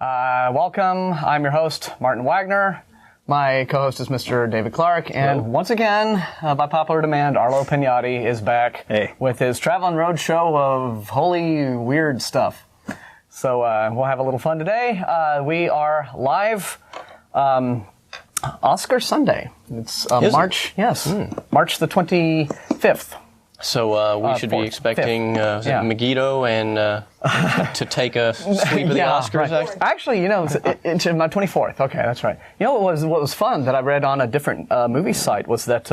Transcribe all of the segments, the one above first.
Welcome. I'm your host, Martin Wagner. My co-host is Mr. David Clark. And once again, by popular demand, Arlo Pignotti is back with his travel and road show of holy, weird stuff. So we'll have a little fun today. We are live Oscar Sunday. It's March, March the 25th. So we should be expecting Megiddo and to take a sweep of the Oscars. Right. Actually, it's my 24th. Okay, that's right. You know what was fun that I read on a different movie site was that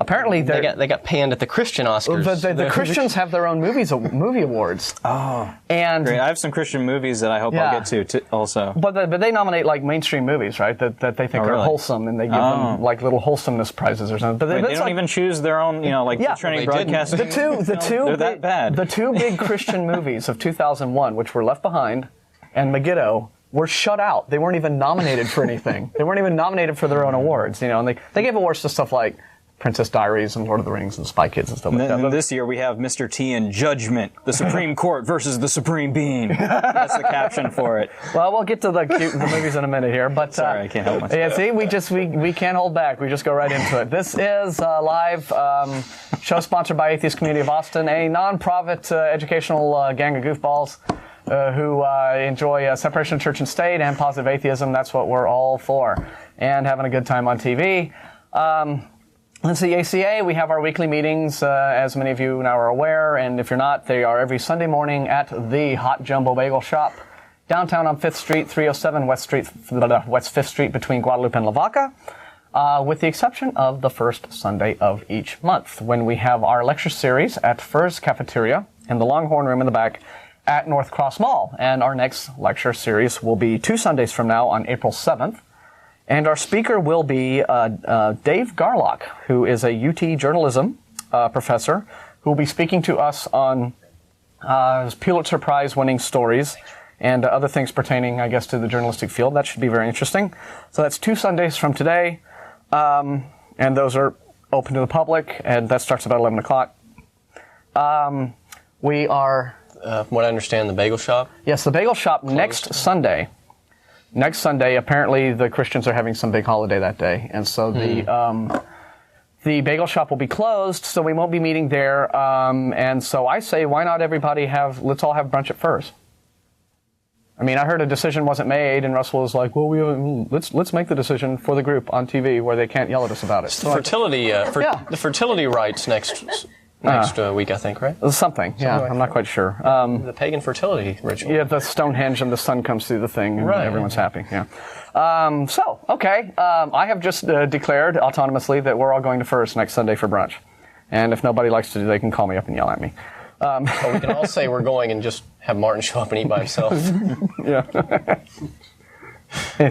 apparently they got panned at the Christian Oscars. The Christians have their own movie awards. Oh, and great! I have some Christian movies that I hope I'll get to also. But they nominate like mainstream movies, right? That they think are wholesome, and they give them like little wholesomeness prizes or something. But they don't even choose their own, the Trinity Broadcasting. They're that bad. The two big Christian movies of 2001, which were Left Behind and Megiddo, were shut out. They weren't even nominated for anything. They weren't even nominated for their own awards. And they gave awards to stuff like Princess Diaries and Lord of the Rings and Spy Kids and stuff like that. And this year we have Mr. T in Judgment, the Supreme Court versus the Supreme Being. That's the caption for it. Well, we'll get to the movies in a minute here, but sorry, I can't help myself. Yeah, see, we can't hold back. We just go right into it. This is a live show sponsored by Atheist Community of Austin, a non-profit educational gang of goofballs who enjoy separation of church and state and positive atheism. That's what we're all for, and having a good time on TV. Let's see, ACA, we have our weekly meetings, as many of you now are aware, and if you're not, they are every Sunday morning at the Hot Jumbo Bagel Shop, downtown on 5th Street, 307 West 5th Street between Guadalupe and Lavaca, with the exception of the first Sunday of each month, when we have our lecture series at Fur's Cafeteria in the Longhorn Room in the back at North Cross Mall. And our next lecture series will be 2 Sundays from now on April 7th. And our speaker will be Dave Garlock, who is a UT journalism professor, who will be speaking to us on Pulitzer Prize-winning stories and other things pertaining, I guess, to the journalistic field. That should be very interesting. So that's 2 Sundays from today, and those are open to the public, and that starts about 11 o'clock. We are... from what I understand, the bagel shop? Yes, the bagel shop next Sunday. Next Sunday, apparently the Christians are having some big holiday that day, and so the bagel shop will be closed, so we won't be meeting there. And so I say, why not let's all have brunch at Fur's. I mean, I heard a decision wasn't made, and Russell was like, well, let's make the decision for the group on TV where they can't yell at us about it. It's the fertility rites next week, I think, right? Something I'm not quite sure. The pagan fertility ritual. Yeah, the Stonehenge and the sun comes through the thing, and everyone's happy. Yeah. I have just declared autonomously that we're all going to Fur's next Sunday for brunch. And if nobody likes to, they can call me up and yell at me. Or we can all say we're going and just have Martin show up and eat by himself. Yeah.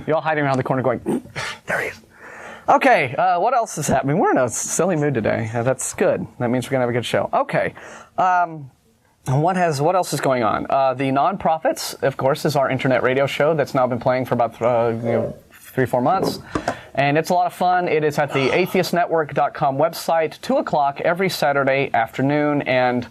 You're all hiding around the corner going, there he is. Okay, what else is happening? We're in a silly mood today. That's good. That means we're going to have a good show. Okay. What else is going on? The Nonprofits, of course, is our internet radio show that's now been playing for about 3-4 months. And it's a lot of fun. It is at the atheistnetwork.com website, 2 o'clock every Saturday afternoon, and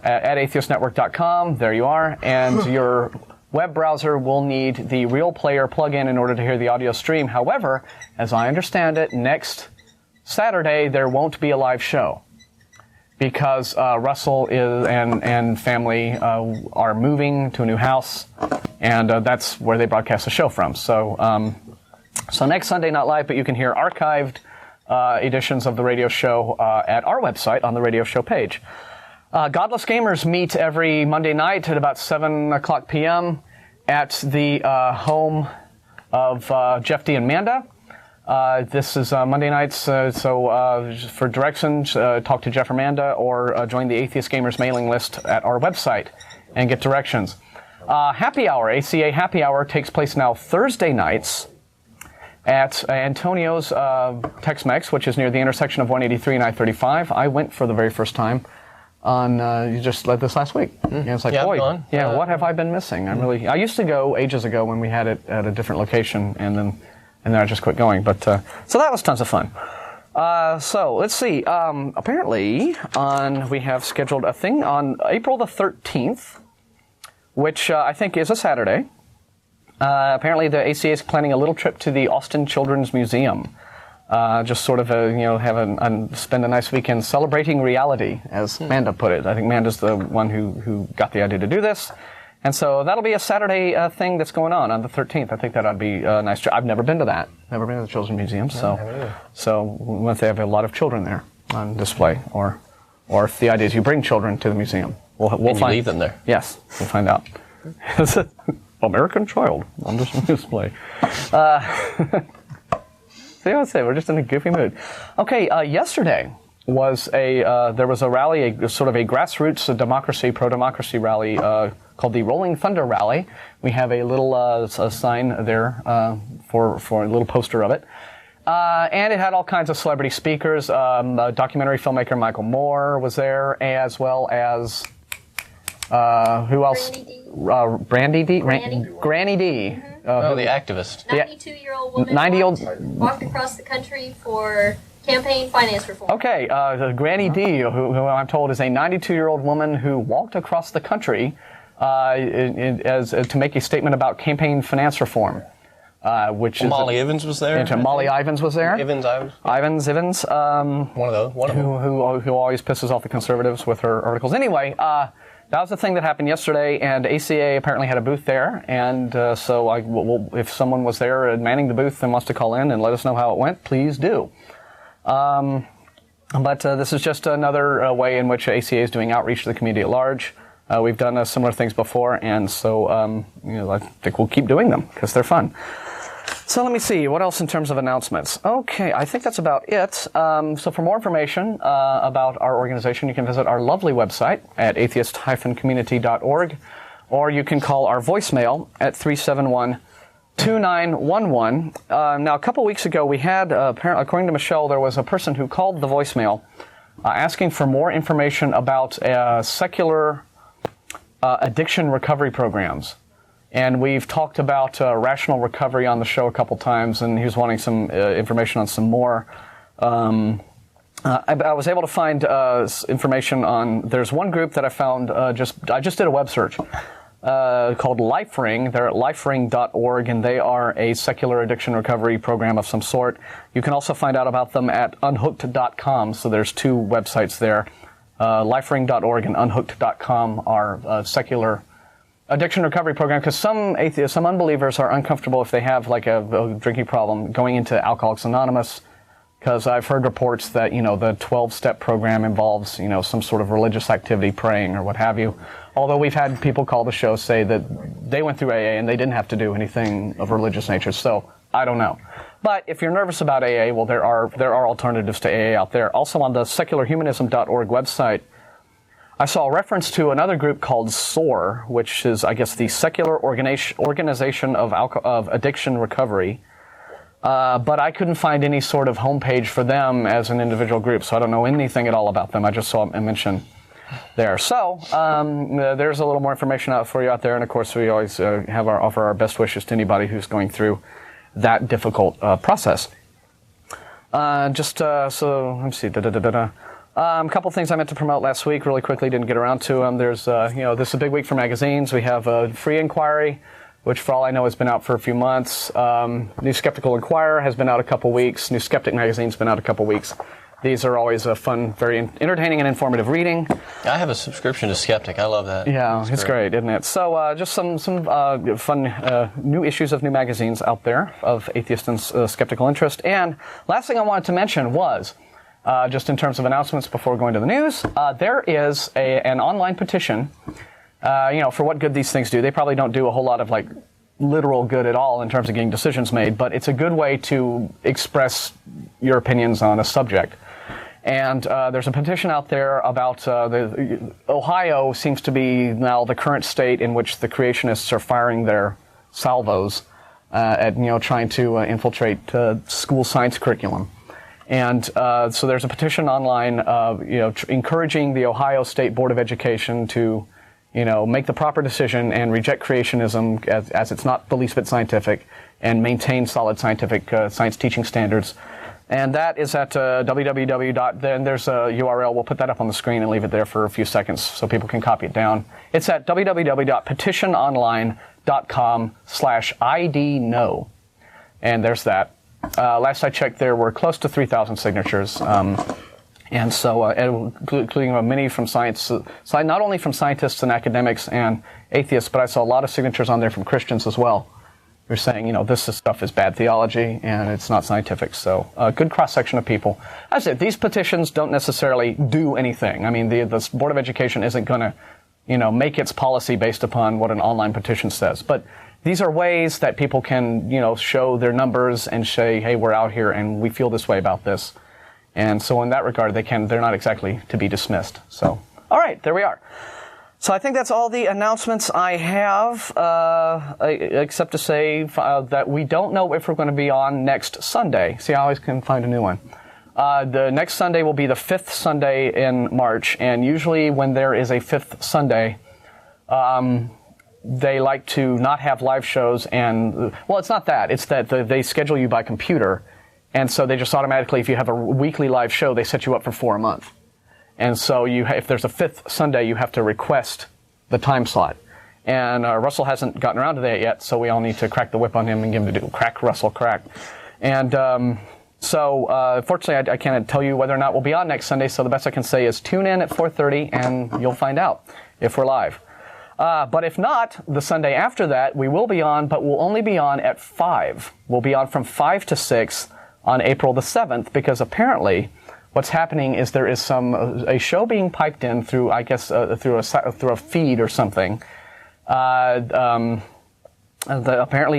at atheistnetwork.com, there you are, and your web browser will need the Real Player plugin in order to hear the audio stream. However, as I understand it, next Saturday there won't be a live show because Russell and family are moving to a new house, and that's where they broadcast the show from. So next Sunday, not live, but you can hear archived editions of the radio show at our website on the radio show page. Godless Gamers meet every Monday night at about 7 o'clock p.m. at the home of Jeff D. and Manda. This is Monday nights, so for directions, talk to Jeff or Manda, or join the Atheist Gamers mailing list at our website and get directions. Happy Hour, ACA Happy Hour, takes place now Thursday nights at Antonio's Tex-Mex, which is near the intersection of 183 and I-35. I went for the very first time on you just led this last week. And it's like, boy, what have I been missing? I used to go ages ago when we had it at a different location, and then I just quit going. But so that was tons of fun. So let's see. Apparently, we have scheduled a thing on April the 13th, which I think is a Saturday. Apparently, the ACA is planning a little trip to the Austin Children's Museum. Just sort of spend a nice weekend celebrating reality, as Manda put it. I think Manda's the one who got the idea to do this. And so that'll be a Saturday thing that's going on the 13th. I think that ought to be a nice trip. I've never been to that. Never been to the Children's Museum. So once they have a lot of children there on display, or if the idea is you bring children to the museum, we'll and you leave them there. Yes, we'll find out. American child on display. See what I say? We're just in a goofy mood. Okay, yesterday was there was a rally, sort of a grassroots democracy, pro-democracy rally called the Rolling Thunder Rally. We have a little a sign there for a little poster of it. And it had all kinds of celebrity speakers. Documentary filmmaker Michael Moore was there, as well as who else? Granny D. Mm-hmm. The activist. 92-year-old woman walked across the country for campaign finance reform. Okay, Granny D, who I'm told is a 92-year-old woman who walked across the country to make a statement about campaign finance reform. Molly Ivins was there. Molly Ivins was there. Ivins. One of them. Who always pisses off the conservatives with her articles. Anyway, that was the thing that happened yesterday, and ACA apparently had a booth there, and so if someone was there manning the booth and wants to call in and let us know how it went, please do. But this is just another way in which ACA is doing outreach to the community at large. We've done similar things before, and so I think we'll keep doing them because they're fun. So let me see, what else in terms of announcements? Okay, I think that's about it. So for more information about our organization, you can visit our lovely website at atheist-community.org, or you can call our voicemail at 371-2911. Now, a couple weeks ago, we had, apparently, according to Michelle, there was a person who called the voicemail asking for more information about secular addiction recovery programs. And we've talked about rational recovery on the show a couple times, and he was wanting some information on some more. I was able to find information on. There's one group that I found. I just did a web search called LifeRing. They're at lifering.org, and they are a secular addiction recovery program of some sort. You can also find out about them at unhooked.com. So there's two websites there. Lifering.org and unhooked.com are secular addiction recovery program, because some atheists, some unbelievers are uncomfortable if they have like a drinking problem going into Alcoholics Anonymous, because I've heard reports that, the 12-step program involves, some sort of religious activity, praying or what have you. Although we've had people call the show say that they went through AA and they didn't have to do anything of religious nature, so I don't know. But if you're nervous about AA, well, there are alternatives to AA out there. Also on the secularhumanism.org website, I saw a reference to another group called SOAR, which is, I guess, the Secular Organization of Addiction Recovery. But I couldn't find any sort of homepage for them as an individual group, so I don't know anything at all about them. I just saw a mention there. So there's a little more information out for you out there, and of course we always offer our best wishes to anybody who's going through that difficult process. So let me see. A couple things I meant to promote last week really quickly, didn't get around to them. There's, this is a big week for magazines. We have a Free Inquiry, which for all I know has been out for a few months. New Skeptical Inquirer has been out a couple weeks. New Skeptic magazine's been out a couple weeks. These are always a fun, very entertaining and informative reading. I have a subscription to Skeptic. I love that. Yeah, it's great, isn't it? So just some fun new issues of new magazines out there of atheist and skeptical interest. And last thing I wanted to mention was, just in terms of announcements before going to the news, there is an online petition, for what good these things do. They probably don't do a whole lot of literal good at all in terms of getting decisions made, but it's a good way to express your opinions on a subject. And there's a petition out there about Ohio seems to be now the current state in which the creationists are firing their salvos at trying to infiltrate school science curriculum. And so there's a petition online, encouraging the Ohio State Board of Education to, make the proper decision and reject creationism as it's not the least bit scientific, and maintain solid scientific science teaching standards. And that is at www. Then there's a URL. We'll put that up on the screen and leave it there for a few seconds so people can copy it down. It's at www.petitiononline.com. facebook.com/IDKnow. And there's that. Last I checked, there were close to 3,000 signatures. And so, including many from science, not only from scientists and academics and atheists, but I saw a lot of signatures on there from Christians as well. They're saying, this stuff is bad theology and it's not scientific. So, a good cross-section of people. I said, these petitions don't necessarily do anything. I mean, the Board of Education isn't going to, make its policy based upon what an online petition says. But these are ways that people can, show their numbers and say, hey, we're out here and we feel this way about this. And so in that regard, they're not exactly to be dismissed. So, all right, there we are. So I think that's all the announcements I have, except to say that we don't know if we're going to be on next Sunday. See, I always can find a new one. The next Sunday will be the 5th Sunday in March, and usually when there is a 5th Sunday, they like to not have live shows and, well, it's not that. It's that they schedule you by computer, and so they just automatically, if you have a weekly live show, they set you up for 4 a month. And so if there's a 5th Sunday, you have to request the time slot. And Russell hasn't gotten around to that yet, so we all need to crack the whip on him and get him to do crack, Russell, crack. And fortunately, I can't tell you whether or not we'll be on next Sunday, so the best I can say is tune in at 4:30 and you'll find out if we're live. But if not, the Sunday after that, we will be on, but we'll only be on at 5. We'll be on from 5 to 6 on April the 7th, because apparently what's happening is there is a show being piped in through, I guess, through a feed or something. Apparently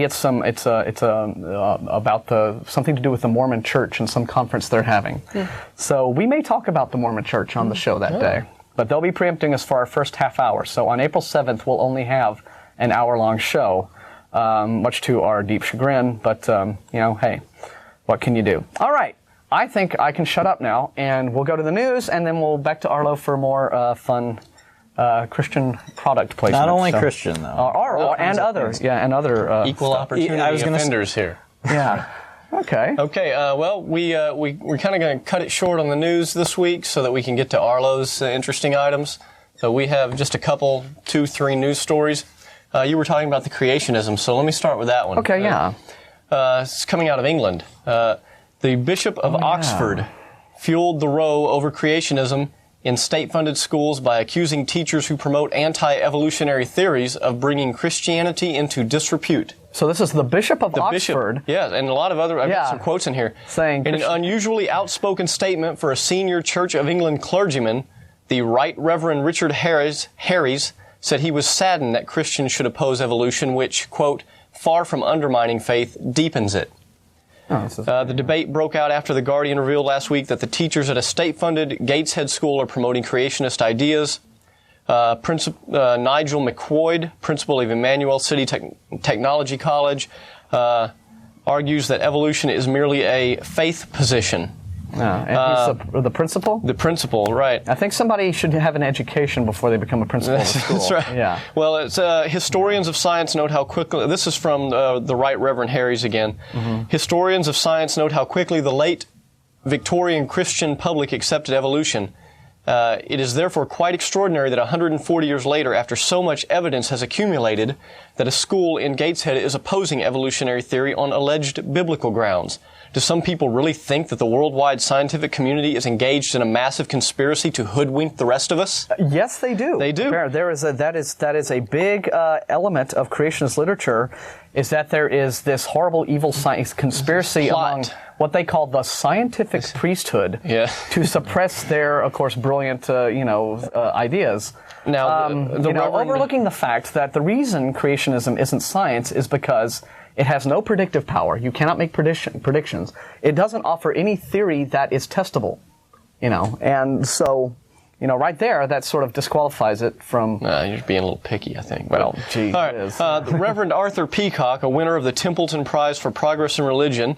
it's about something to do with the Mormon Church and some conference they're having. Yeah. So we may talk about the Mormon Church on the show that day, but they'll be preempting us for our first half hour. So on April 7th, we'll only have an hour-long show, much to our deep chagrin. But hey, what can you do? All right. I think I can shut up now, and we'll go to the news, and then we'll back to Arlo for more fun Christian product placement. Not only Christian, though. And others. Yeah, and other equal opportunity offenders here. Yeah. Okay. Okay. Well, we're kind of going to cut it short on the news this week so that we can get to Arlo's interesting items. So we have just a couple, 2-3 news stories. You were talking about the creationism, so let me start with that one. Okay. Yeah. It's coming out of England. The Bishop of Oxford fueled the row over creationism in state-funded schools by accusing teachers who promote anti-evolutionary theories of bringing Christianity into disrepute. So this is the Bishop of Oxford. Yeah, and a lot of other, I've got some quotes in here. Saying in an unusually outspoken statement for a senior Church of England clergyman, the Right Reverend Richard Harries said he was saddened that Christians should oppose evolution, which, quote, far from undermining faith, deepens it. The debate broke out after The Guardian revealed last week that the teachers at a state-funded Gateshead school are promoting creationist ideas. Nigel McQuoid, principal of Emmanuel City Technology College, argues that evolution is merely a faith position. And he's the principal? The principal, right. I think somebody should have an education before they become a principal of a school. That's right. Yeah. Well, it's, historians of science note how quickly, this is from the Right Reverend Harries again. Mm-hmm. Historians of science note how quickly the late Victorian Christian public accepted evolution. It is therefore quite extraordinary that 140 years later, after so much evidence has accumulated, that a school in Gateshead is opposing evolutionary theory on alleged biblical grounds. Do some people really think that the worldwide scientific community is engaged in a massive conspiracy to hoodwink the rest of us? Yes, they do. They do. That is a big element of creationist literature, is that there is this horrible evil science conspiracy among what they call the scientific priesthood to suppress their, of course, brilliant, ideas. Now, overlooking the fact that the reason creationism isn't science is because it has no predictive power. You cannot make predictions. It doesn't offer any theory that is testable, and so, right there, that sort of disqualifies it from... you're being a little picky, I think. Well, gee, all right. The Reverend Arthur Peacock, a winner of the Templeton Prize for Progress in Religion,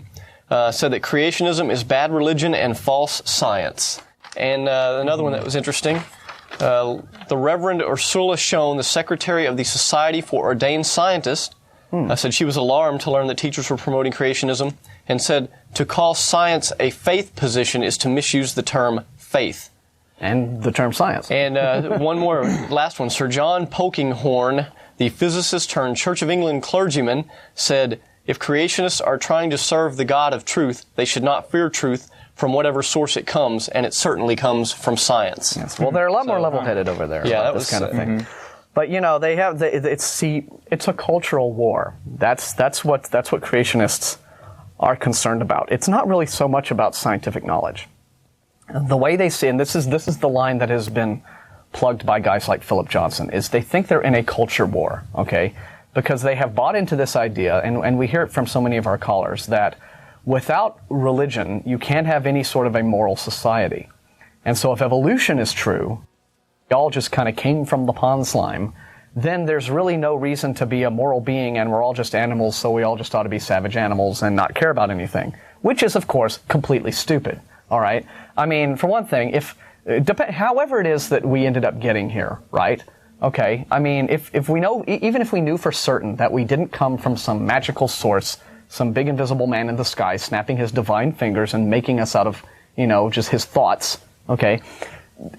said that creationism is bad religion and false science. And another one that was interesting, the Reverend Ursula Schoen, the secretary of the Society for Ordained Scientists, said she was alarmed to learn that teachers were promoting creationism, and said to call science a faith position is to misuse the term faith. And the term science. And one more, last one. Sir John Polkinghorne, the physicist turned Church of England clergyman, said, if creationists are trying to serve the God of truth, they should not fear truth from whatever source it comes, and it certainly comes from science. Yes. Well, they're a lot more level-headed over there. Yeah, about that this was kind of thing. But it's a cultural war. That's what creationists are concerned about. It's not really so much about scientific knowledge. The way they see, and this is the line that has been plugged by guys like Philip Johnson, is they think they're in a culture war, okay? Because they have bought into this idea, and we hear it from so many of our callers, that without religion, you can't have any sort of a moral society. And so if evolution is true, we all just kind of came from the pond slime, then there's really no reason to be a moral being, and we're all just animals, so we all just ought to be savage animals and not care about anything. Which is, of course, completely stupid, all right? I mean, for one thing, however it is that we ended up getting here, right? Okay, I mean, if we know, even if we knew for certain that we didn't come from some magical source, some big invisible man in the sky snapping his divine fingers and making us out of, just his thoughts, okay?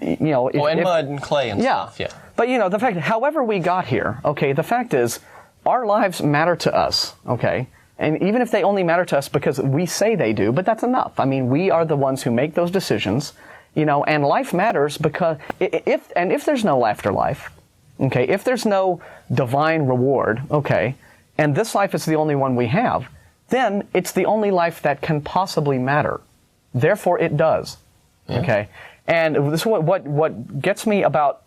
And mud and clay and stuff, yeah. But, the fact, however we got here, okay, the fact is, our lives matter to us, okay? And even if they only matter to us because we say they do, but that's enough. I mean, we are the ones who make those decisions, and life matters because if there's no afterlife, okay, if there's no divine reward, okay, and this life is the only one we have, then it's the only life that can possibly matter. Therefore, it does, okay? And this is what gets me about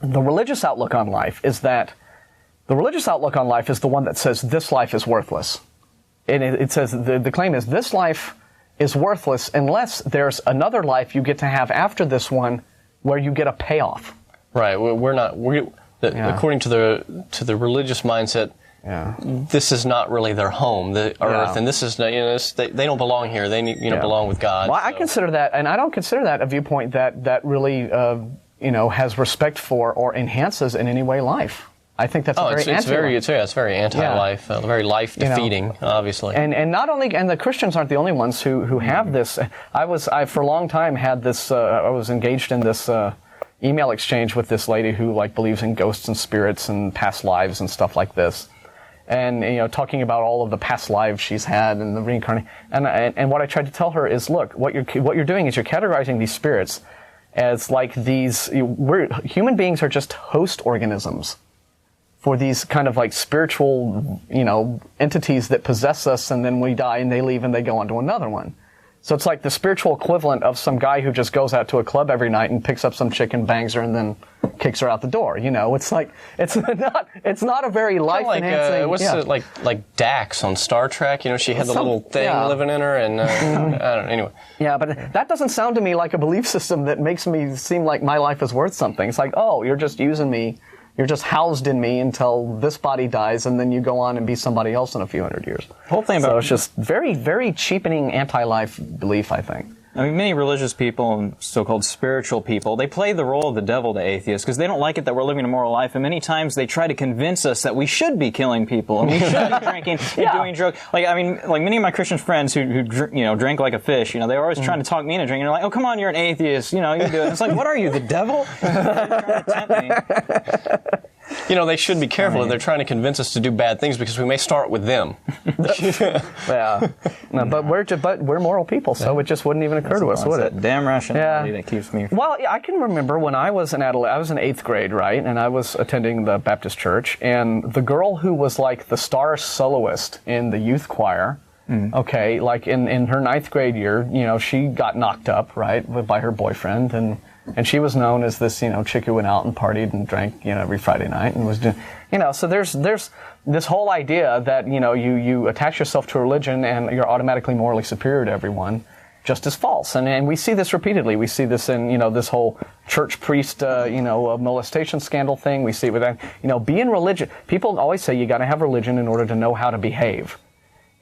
the religious outlook on life is that the religious outlook on life is the one that says this life is worthless. And it says the claim is this life is worthless unless there's another life you get to have after this one where you get a payoff. Right. According to the religious mindset, this is not really their home, the earth, and this is they don't belong here. They need belong with God. Well, I consider that, and I don't consider that a viewpoint that really has respect for or enhances in any way life. I think that's it's very anti-life, very life-defeating, obviously. And not only, and the Christians aren't the only ones who have this. I for a long time had this. I was engaged in this email exchange with this lady who believes in ghosts and spirits and past lives and stuff like this. And talking about all of the past lives she's had and the reincarnation. And what I tried to tell her is, look, what you're doing is you're categorizing these spirits as human beings are just host organisms for these kind of spiritual, entities that possess us, and then we die and they leave and they go on to another one. So it's like the spiritual equivalent of some guy who just goes out to a club every night and picks up some chick and bangs her and then kicks her out the door. It's like it's not a very life enhancing. What's it like Dax on Star Trek? She had the little thing living in her, and I don't know. Anyway. Yeah, but that doesn't sound to me like a belief system that makes me seem like my life is worth something. It's like, oh, you're just using me. You're just housed in me until this body dies, and then you go on and be somebody else in a few hundred years. Whole thing about it's just very, very cheapening anti-life belief, I think. I mean, many religious people and so-called spiritual people, they play the role of the devil to atheists because they don't like it that we're living a moral life, and many times they try to convince us that we should be killing people and we should be drinking and doing drugs. Many of my Christian friends who drink like a fish, they're always trying to talk me into drinking. They're like, oh, come on, you're an atheist, you do it. And it's like, what are you, the devil? They're trying to tempt me. They should be careful if they're trying to convince us to do bad things because we may start with them. Yeah. No, but we're moral people, so it just wouldn't even occur to us, would it? Damn rationality that keeps me. Well, I can remember when I was an adolescent. I was in 8th grade, right? And I was attending the Baptist church, and the girl who was like the star soloist in the youth choir. Okay, in her 9th grade year, she got knocked up, right, by her boyfriend, and she was known as this, chick who went out and partied and drank, every Friday night and was doing, so there's this whole idea that, you attach yourself to a religion and you're automatically morally superior to everyone, just as false. And we see this repeatedly. We see this in, this whole church priest, molestation scandal thing. We see it with that, be in religion. People always say you got to have religion in order to know how to behave.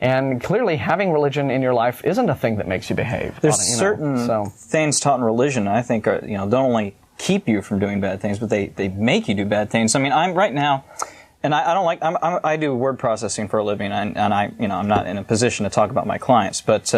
And clearly, having religion in your life isn't a thing that makes you behave. There's certain things taught in religion I think are, don't only keep you from doing bad things, but they make you do bad things. I mean, I'm right now, and I do word processing for a living, and I'm not in a position to talk about my clients, but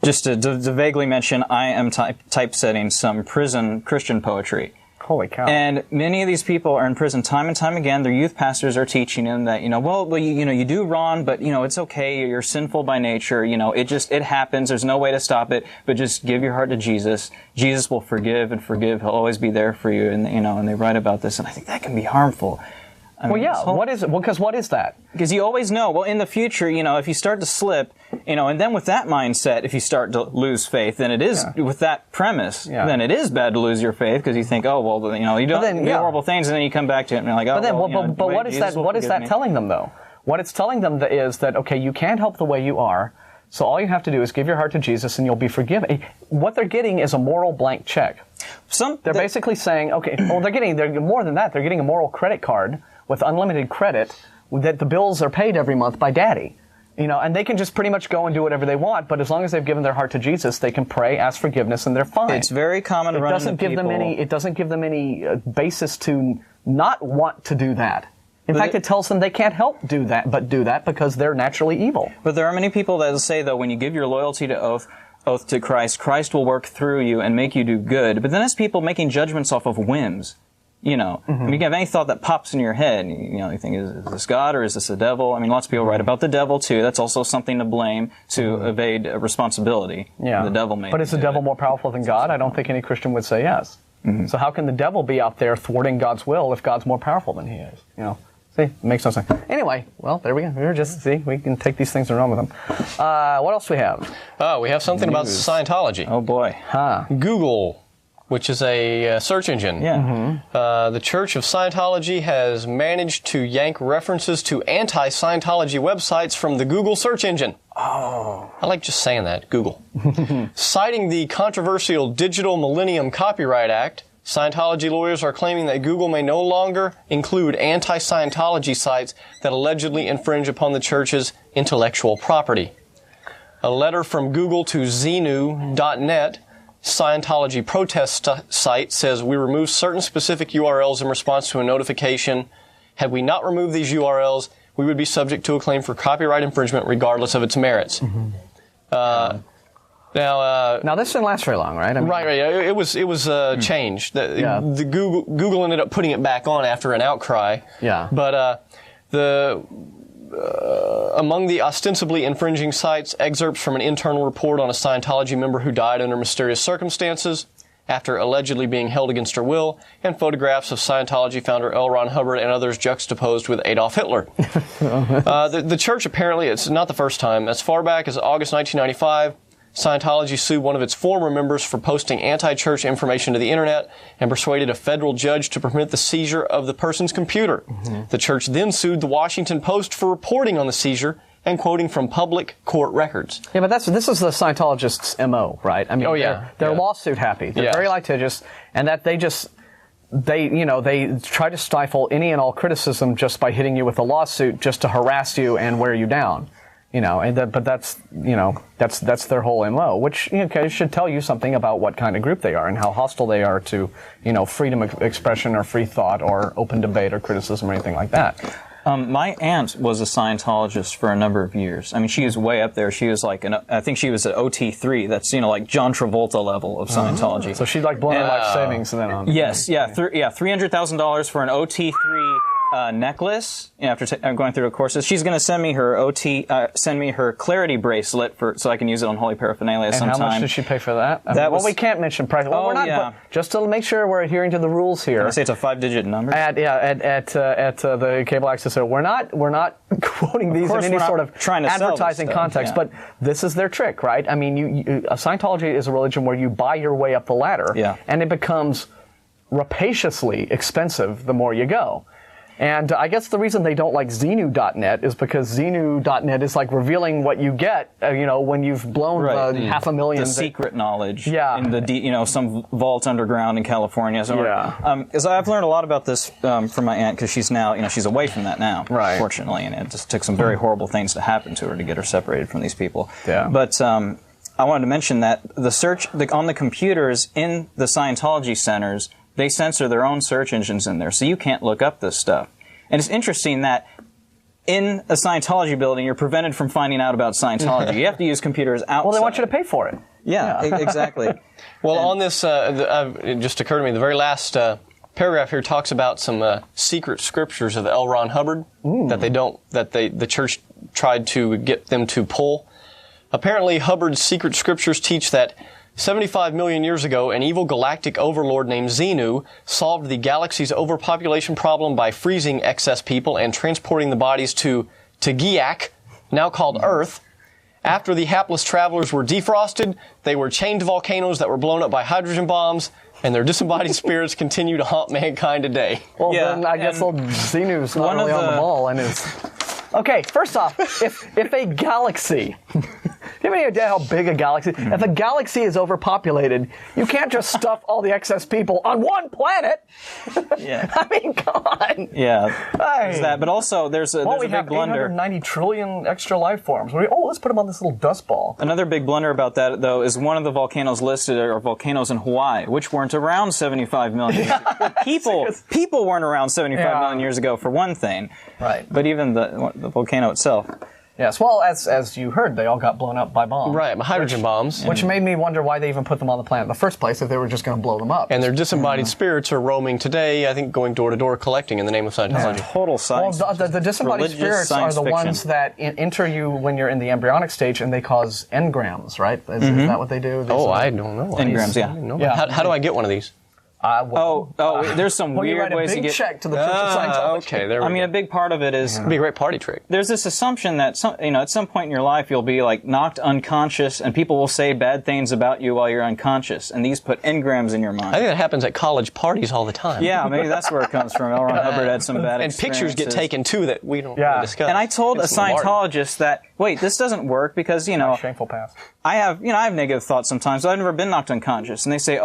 just to vaguely mention, I am typesetting some prison Christian poetry. Holy cow. And many of these people are in prison time and time again. Their youth pastors are teaching them that, you do wrong, but, it's okay. You're sinful by nature. It happens. There's no way to stop it, but just give your heart to Jesus. Jesus will forgive and forgive. He'll always be there for you. And, and they write about this, and I think that can be harmful. What is it? Because what is that? Because you always know, well, in the future, if you start to slip, and then with that mindset, if you start to lose faith, then it is, with that premise, then it is bad to lose your faith, because you think, you don't do horrible things, and then you come back to it, and you're like, but what is that? What is that telling them, though? What it's telling them is that, okay, you can't help the way you are, so all you have to do is give your heart to Jesus, and you'll be forgiven. What they're getting is a moral blank check. They're basically saying, okay, they're more than that. They're getting a moral credit card with unlimited credit that the bills are paid every month by daddy. And they can just pretty much go and do whatever they want, but as long as they've given their heart to Jesus, they can pray, ask forgiveness, and they're fine. It's very common to run into people. It doesn't give them any basis to not want to do that. In fact, it tells them they can't help do that because they're naturally evil. But there are many people that will say, though, when you give your loyalty to oath to Christ, Christ will work through you and make you do good. But then it's people making judgments off of whims. I mean, you have any thought that pops in your head, you think, is this God or is this the devil? I mean, lots of people write about the devil, too. That's also something to blame to evade responsibility. Yeah. The devil made. But is the devil more powerful than God? I don't think any Christian would say yes. So how can the devil be out there thwarting God's will if God's more powerful than he is? See, it makes no sense. Anyway, well, there we go. We can take these things and run with them. What else do we have? We have something about Scientology. Oh, boy. Google, which is a search engine. Yeah. The Church of Scientology has managed to yank references to anti-Scientology websites from the Google search engine. Oh. I like just saying that, Google. Citing the controversial Digital Millennium Copyright Act, Scientology lawyers are claiming that Google may no longer include anti-Scientology sites that allegedly infringe upon the church's intellectual property. A letter from Google to Xenu.net, Scientology protest site, says we removed certain specific URLs in response to a notification. Had we not removed these URLs, we would be subject to a claim for copyright infringement regardless of its merits. Now this didn't last very long, right? I mean, right. It was changed. The Google ended up putting it back on after an outcry. Yeah. But among the ostensibly infringing sites, excerpts from an internal report on a Scientology member who died under mysterious circumstances after allegedly being held against her will, and photographs of Scientology founder L. Ron Hubbard and others juxtaposed with Adolf Hitler. The church, apparently, it's not the first time. As far back as August 1995, Scientology sued one of its former members for posting anti-church information to the internet and persuaded a federal judge to permit the seizure of the person's computer. The church then sued the Washington Post for reporting on the seizure and quoting from public court records. Yeah, but this is the Scientologists' MO, right? I mean, they're lawsuit happy. They're very litigious, and that they try to stifle any and all criticism just by hitting you with a lawsuit just to harass you and wear you down. But that's their whole MO, which should tell you something about what kind of group they are and how hostile they are to, freedom of expression or free thought or open debate or criticism or anything like that. My aunt was a Scientologist for a number of years. I mean, she was way up there. She was I think she was at OT3. That's, like John Travolta level of Scientology. So she'd blown her life savings then on. Yes, $300,000 for an OT3 necklace. After going through the courses, she's going to send me her Clarity bracelet so I can use it on Holy Paraphernalia sometime. And how much did she pay for that? We can't mention price. Well, we're not. Yeah. Just to make sure we're adhering to the rules here. I say it's a 5-digit number. At the cable access. So we're not quoting these in any sort of advertising context, but this is their trick, right? I mean, Scientology is a religion where you buy your way up the ladder, and it becomes rapaciously expensive the more you go. And I guess the reason they don't like Xenu.net is because Xenu.net is revealing what you get, when you've blown $500,000. The secret knowledge. Yeah. In the, some vault underground in California. So because I've learned a lot about this from my aunt, because she's now, she's away from that now, fortunately, and it just took some very horrible things to happen to her to get her separated from these people. Yeah. But I wanted to mention that the search on the computers in the Scientology centers, they censor their own search engines in there, so you can't look up this stuff. And it's interesting that in a Scientology building, you're prevented from finding out about Scientology. You have to use computers outside. Well, they want you to pay for it. Yeah. Exactly. Well, on this, it just occurred to me, the very last paragraph here talks about some secret scriptures of L. Ron Hubbard that the church tried to get them to pull. Apparently, Hubbard's secret scriptures teach that 75 million years ago, an evil galactic overlord named Xenu solved the galaxy's overpopulation problem by freezing excess people and transporting the bodies to Tegiak, now called Earth. After the hapless travelers were defrosted, they were chained to volcanoes that were blown up by hydrogen bombs, and their disembodied spirits continue to haunt mankind today. Well, then I guess old Xenu's not really on the ball and is... Okay, first off, if a galaxy... Do you have any idea how big a galaxy is? If a galaxy is overpopulated, you can't just stuff all the excess people on one planet. Yeah. I mean, come on. Yeah. Hey. There's that, but also there's a big blunder. 890 trillion extra life forms. Let's put them on this little dust ball. Another big blunder about that, though, is one of the volcanoes listed are volcanoes in Hawaii, which weren't around 75 million years ago. People weren't around 75 million years ago, for one thing. Right. But even the volcano itself. Yes, well, as you heard, they all got blown up by bombs. Right, hydrogen bombs. Which made me wonder why they even put them on the planet in the first place if they were just going to blow them up. And their disembodied spirits are roaming today, I think, going door to door collecting in the name of Scientology. Total science. Well, the disembodied spirits are the ones that enter you when you're in the embryonic stage, and they cause engrams, right? Is that what they do? I don't know. Engrams, yeah. How do I get one of these? There's some weird ways to get. Check to the Church of Scientology. Okay, there we go. A big part of it is It'd be a great party trick. There's this assumption that at some point in your life you'll be like knocked unconscious, and people will say bad things about you while you're unconscious, and these put engrams in your mind. I think that happens at college parties all the time. Yeah, maybe that's where it comes from. L. Ron Hubbard had some bad and pictures get taken too that we don't really discuss. And I told a Scientologist that this doesn't work because shameful past. I have negative thoughts sometimes. I've never been knocked unconscious, and they say,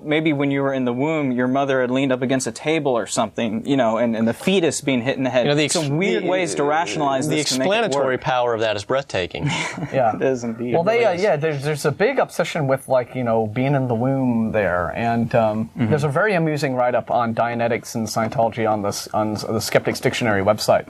maybe when you were in the womb, your mother had leaned up against a table or something, and the fetus being hit in the head. Some weird ways to rationalize this. The explanatory power of that is breathtaking. Yeah, it is indeed. Well, there's a big obsession with being in the womb there, and there's a very amusing write-up on Dianetics and Scientology on the Skeptics Dictionary website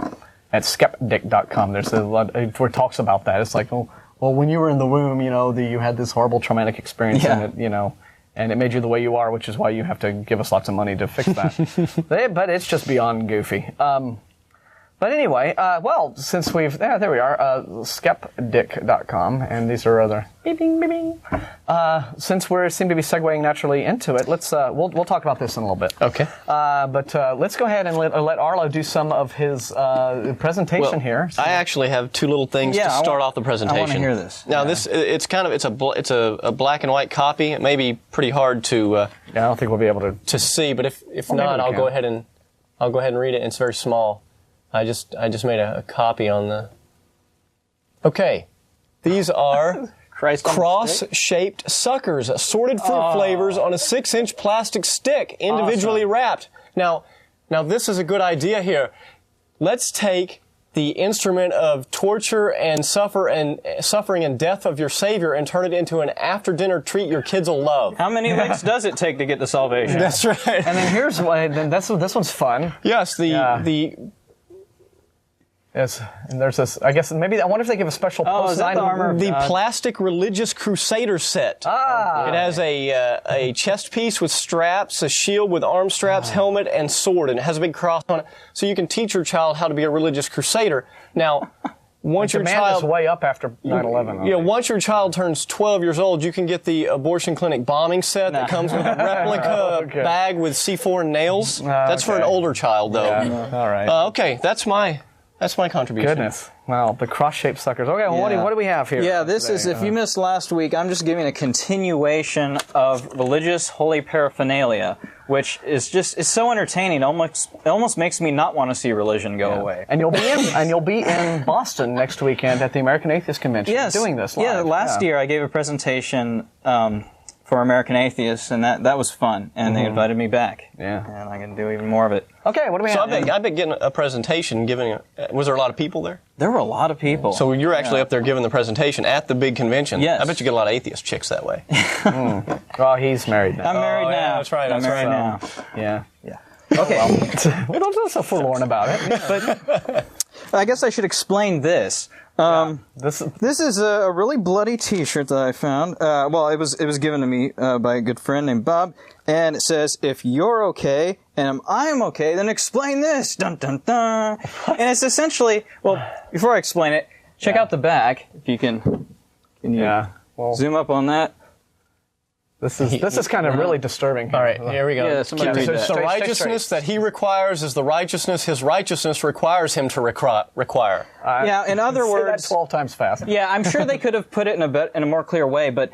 at skeptic.com. There's a lot where it talks about that. It's like, well, when you were in the womb, you had this horrible traumatic experience, and it, and it made you the way you are, which is why you have to give us lots of money to fix that. But it's just beyond goofy. But anyway, since we've... there we are, skeptic.com, and these are other... Beeping. Since we seem to be segueing naturally into it, let's we'll talk about this in a little bit. Okay. But let's go ahead and let Arlo do some of his presentation here. I actually have two little things to start off the presentation. I want to hear this. Now, it's a black and white copy. It may be pretty hard to... I don't think we'll be able to see, but if not, I'll go ahead and read it. It's very small. I just made a copy on the... Okay. These are cross-shaped suckers, assorted fruit flavors on a 6-inch plastic stick, individually wrapped. Now this is a good idea here. Let's take the instrument of torture and suffering and death of your Savior and turn it into an after-dinner treat your kids will love. How many licks does it take to get to salvation? That's right. And then here's why. Then this one's fun. Yes, Yes, and there's this. I guess maybe I wonder if they give a special post the plastic religious crusader set. It has a chest piece with straps, a shield with arm straps, helmet, and sword, and it has a big cross on it, so you can teach your child how to be a religious crusader. Now, once your child is way up after 9/11. Once your child turns 12 years old, you can get the abortion clinic bombing set that comes with a replica bag with C4 nails. That's for an older child, though. Yeah. All right. Okay, that's my contribution. Goodness. Wow, the cross-shaped suckers. Okay, well, what do we have here? Yeah, this is, if you missed last week, I'm just giving a continuation of religious holy paraphernalia, which is it's so entertaining. It almost makes me not want to see religion go away. And you'll be in Boston next weekend at the American Atheist Convention doing this live. Yeah, last year I gave a presentation for American Atheists, and that was fun, and they invited me back. Yeah. And I can do even more of it. Okay, what do we have? So I've been getting a presentation, was there a lot of people there? There were a lot of people. So you're actually up there giving the presentation at the big convention. Yes. I bet you get a lot of atheist chicks that way. Well, he's married now. I'm married now. Yeah, that's right. I'm married now. Yeah. Yeah. Okay. We don't feel so forlorn about it. But I guess I should explain this. This is a really bloody T-shirt that I found. Well, it was given to me by a good friend named Bob, and it says, "If you're okay and I'm okay, then explain this." Dun dun dun. And it's essentially, well, before I explain it, check out the back. If you can you zoom up on that. This is kind of really disturbing. All right, here we go. Yeah, somebody read that. The righteousness that he requires is the righteousness his righteousness requires him to require. Yeah, in other words, say that 12 times fast. Yeah, I'm sure they could have put it in a more clear way, but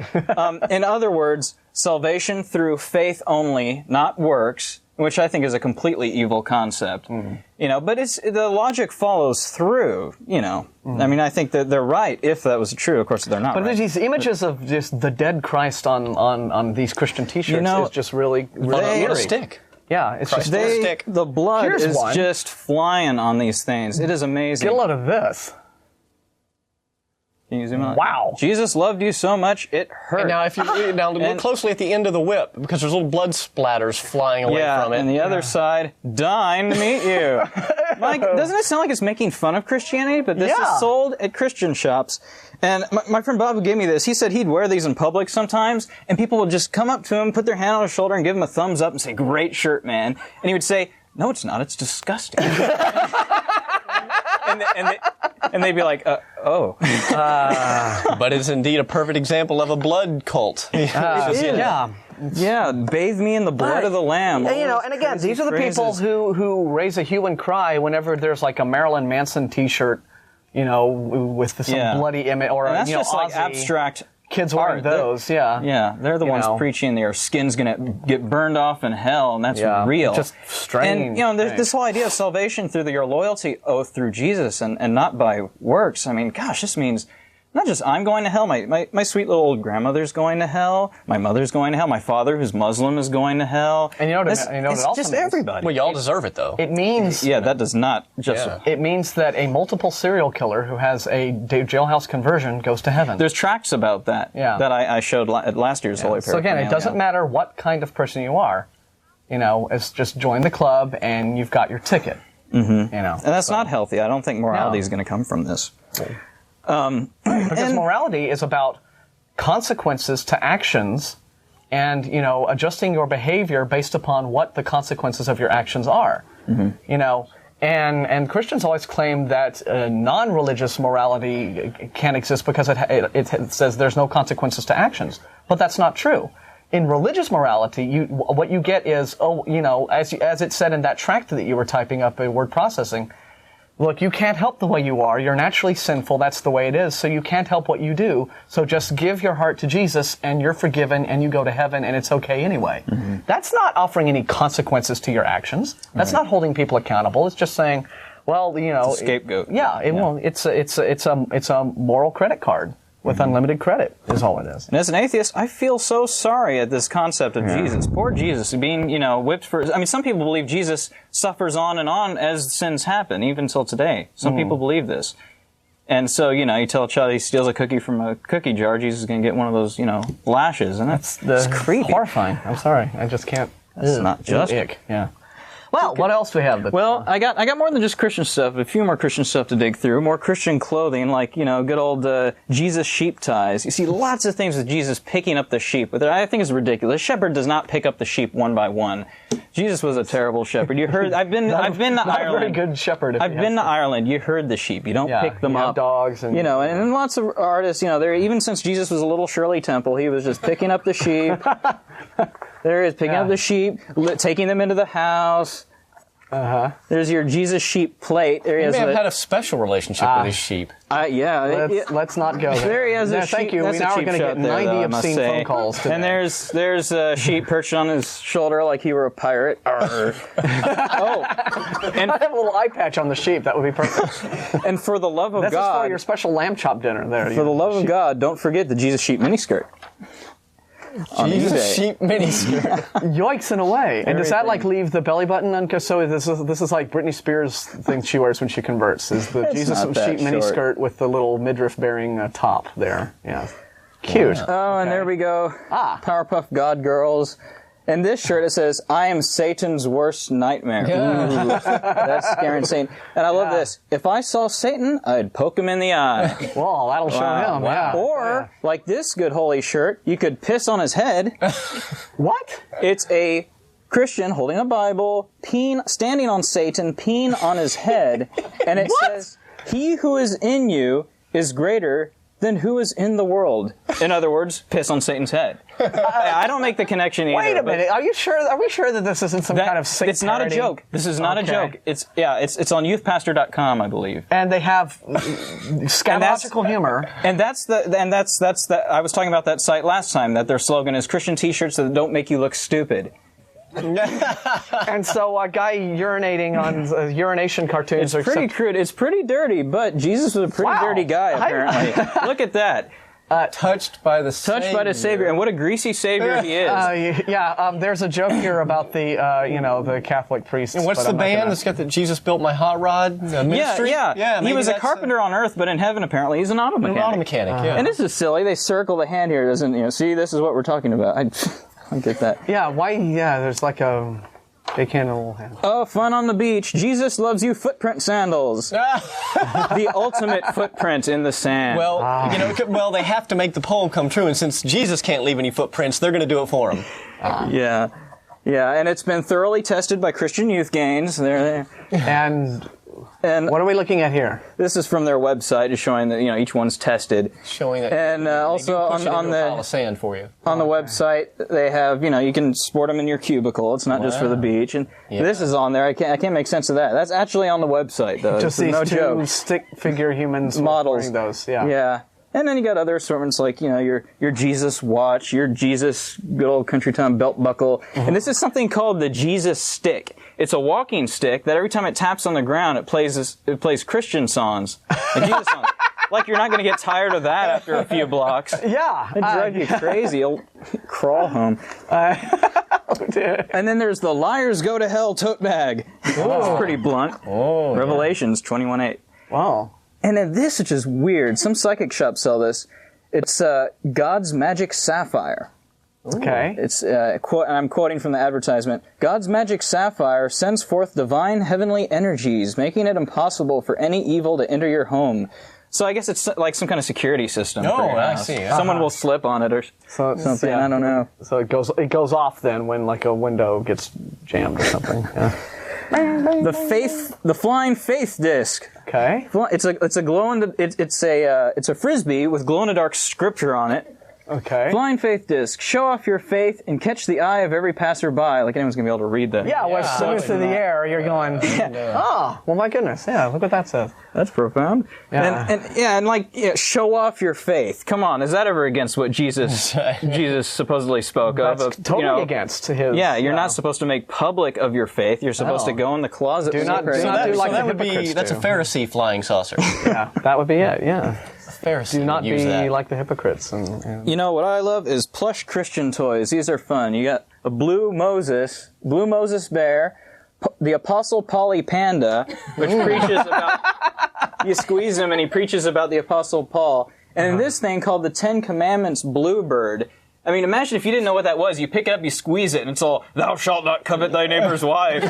in other words, salvation through faith only, not works, which I think is a completely evil concept. You know, but the logic follows through. You know, I mean, I think that they're right if that was true. Of course, they're not. But right. these images of just the dead Christ on these Christian T-shirts is just really What a stick. Yeah, it's just the blood Here's is one. just flying on these things. It is amazing. Get a load of this. Can you zoom out? Wow. Jesus loved you so much it hurt. And now, if you look closely at the end of the whip, because there's little blood splatters flying away from it. And the other side, dying to meet you. Mike, doesn't it sound like it's making fun of Christianity? But this is sold at Christian shops. And my friend Bob who gave me this, he said he'd wear these in public sometimes, and people would just come up to him, put their hand on his shoulder, and give him a thumbs up and say, "Great shirt, man." And he would say, "No, it's not. It's disgusting." and they'd be like, "Oh." But it's indeed a perfect example of a blood cult. Yeah, bathe me in the blood of the Lamb. And, and again, these are the people who raise a hue and cry whenever there's like a Marilyn Manson T-shirt, with some bloody image, or and that's just Ozzy. like abstract. Kids wearing those, Yeah, they're the ones preaching their skin's going to get burned off in hell, and that's real. Just strange. And, this whole idea of salvation through your loyalty oath through Jesus and not by works, I mean, gosh, this means not just I'm going to hell, my sweet little old grandmother's going to hell, my mother's going to hell, my father, who's Muslim, is going to hell. And what it also just means? everybody. Well, y'all deserve it, though. It means... Yeah, that does not just... Yeah. It means that a multiple serial killer who has a jailhouse conversion goes to heaven. There's tracts about that that I showed at last year's Holy So again, it doesn't matter what kind of person you are. It's just join the club and you've got your ticket. And that's not healthy. I don't think morality is going to come from this. Because morality is about consequences to actions and, adjusting your behavior based upon what the consequences of your actions are. And Christians always claim that non-religious morality can't exist because it says there's no consequences to actions. But that's not true. In religious morality, what you get is, as it said in that tract that you were typing up in word processing, look, you can't help the way you are. You're naturally sinful. That's the way it is. So you can't help what you do. So just give your heart to Jesus and you're forgiven and you go to heaven and it's okay anyway. That's not offering any consequences to your actions. That's not holding people accountable. It's just saying, well, it's a scapegoat. It's a moral credit card with unlimited credit is all it is. And as an atheist, I feel so sorry at this concept of Jesus. Poor Jesus being, whipped for... I mean, some people believe Jesus suffers on and on as sins happen, even till today. Some people believe this. And so, you tell a child he steals a cookie from a cookie jar, Jesus is going to get one of those, lashes. And that's creepy. Horrifying. I'm sorry. I just can't... That's not just... Ick. Yeah. Well, what else do we have? Well, I got more than just Christian stuff, a few more Christian stuff to dig through, more Christian clothing, like, good old Jesus sheep ties. You see lots of things with Jesus picking up the sheep, but I think it's ridiculous. A shepherd does not pick up the sheep one by one. Jesus was a terrible shepherd. You heard, I've been to Ireland. Not a very good shepherd. I've been to Ireland. You herd the sheep. You don't pick them up. Dogs and and lots of artists, even since Jesus was a little Shirley Temple, he was just picking up the sheep. There he is, picking up the sheep, taking them into the house. There's your Jesus sheep plate. There he may have had a special relationship with his sheep. Let's not go there. There he has a sheep. Thank you. That's We now are going to get 90 obscene phone calls today. And there's a sheep perched on his shoulder like he were a pirate. And I have a little eye patch on the sheep. That would be perfect. And for the love of God, this is for your special lamb chop dinner. There. For the love of God, don't forget the Jesus sheep miniskirt. Jesus sheep miniskirt. Yoinks in a way. And does that leave the belly button on? So this is like Britney Spears' thing she wears when she converts. Is the Jesus sheep miniskirt with the little midriff bearing top there? Yeah, cute. Oh, and there we go. Powerpuff God girls. And this shirt, it says, "I am Satan's worst nightmare." Ooh, that's scaring Satan. And I love this. If I saw Satan, I'd poke him in the eye. Well, that'll show him. Yeah. Or, like this good holy shirt, you could piss on his head. What? It's a Christian holding a Bible, standing on Satan, peeing on his head, and it says, "He who is in you is greater than who is in the world." In other words, piss on Satan's head. I don't make the connection either. Wait a minute. Are you sure? Are we sure that this isn't some kind of sick It's not a parody? joke. This is not a joke. It's on youthpastor.com, I believe. And they have scatological humor. And that's I was talking about that site last time, that their slogan is Christian t-shirts that don't make you look stupid. And so a guy urinating on urination cartoons. It's pretty crude. It's pretty dirty, but Jesus was a pretty dirty guy, apparently. Look at that. Touched by the Savior. Touched by the Savior, and what a greasy Savior he is. There's a joke here about the the Catholic priests. And what's the band that's got the Jesus Built My Hot Rod ministry? Yeah. He was a carpenter on earth, but in heaven, apparently, he's an auto mechanic. An auto mechanic, yeah. And this is silly. They circle the hand here. See, this is what we're talking about. I don't get that. Yeah, why? Yeah, there's like a big hand and a little hand. Oh, fun on the beach. Jesus loves you footprint sandals. The ultimate footprint in the sand. Well, they have to make the poem come true, and since Jesus can't leave any footprints, they're going to do it for him. Yeah, and it's been thoroughly tested by Christian Youth Gains. They're there. And what are we looking at here? This is from their website, just showing that each one's tested. Showing that. And also on the pile of sand for you. On the website, they have you can sport them in your cubicle. It's not just for the beach. And this is on there. I can't make sense of that. That's actually on the website though. Just these no two joke. stick figure humans models. wearing those. Yeah. Yeah. And then you got other assortments like, your Jesus watch, your Jesus good old country time belt buckle. And this is something called the Jesus stick. It's a walking stick that every time it taps on the ground, it plays Christian songs. Like Jesus songs. Like you're not going to get tired of that after a few blocks. Yeah. It'd drive you crazy. You'll crawl home. And then there's the Liars Go to Hell tote bag. It's pretty blunt. Oh, Revelations 21:8. Wow. And then this, which is weird, some psychic shops sell this. It's God's Magic Sapphire. Okay. It's and I'm quoting from the advertisement. God's magic sapphire sends forth divine heavenly energies, making it impossible for any evil to enter your home. So I guess it's like some kind of security system. Oh, for your I house. see. Someone will slip on it or something. I don't know. So it goes off then when like a window gets jammed or something. Yeah. The flying faith disc. Okay. It's a glow in the it's a frisbee with glow in the dark scripture on it. Okay. Flying faith disc. Show off your faith and catch the eye of every passerby. Like anyone's gonna be able to read that. Yeah, when it's soon through the air, you're going, oh, well, my goodness. Yeah, look what that says. That's profound. Yeah. And show off your faith. Come on, is that ever against what Jesus supposedly spoke of? That's totally against his. Yeah, you're not supposed to make public of your faith. You're supposed to go in the closet. Do not do like the hypocrites that's a Pharisee flying saucer. Yeah, that would be it. Yeah. Pharisee Do not use be that. like the hypocrites. And You know what I love is plush Christian toys. These are fun. You got a blue Moses bear, the Apostle Polly panda, which preaches about. You squeeze him and he preaches about the Apostle Paul, and then this thing called the Ten Commandments bluebird. I mean, imagine if you didn't know what that was. You pick it up, you squeeze it, and it's all, "Thou shalt not covet thy neighbor's wife."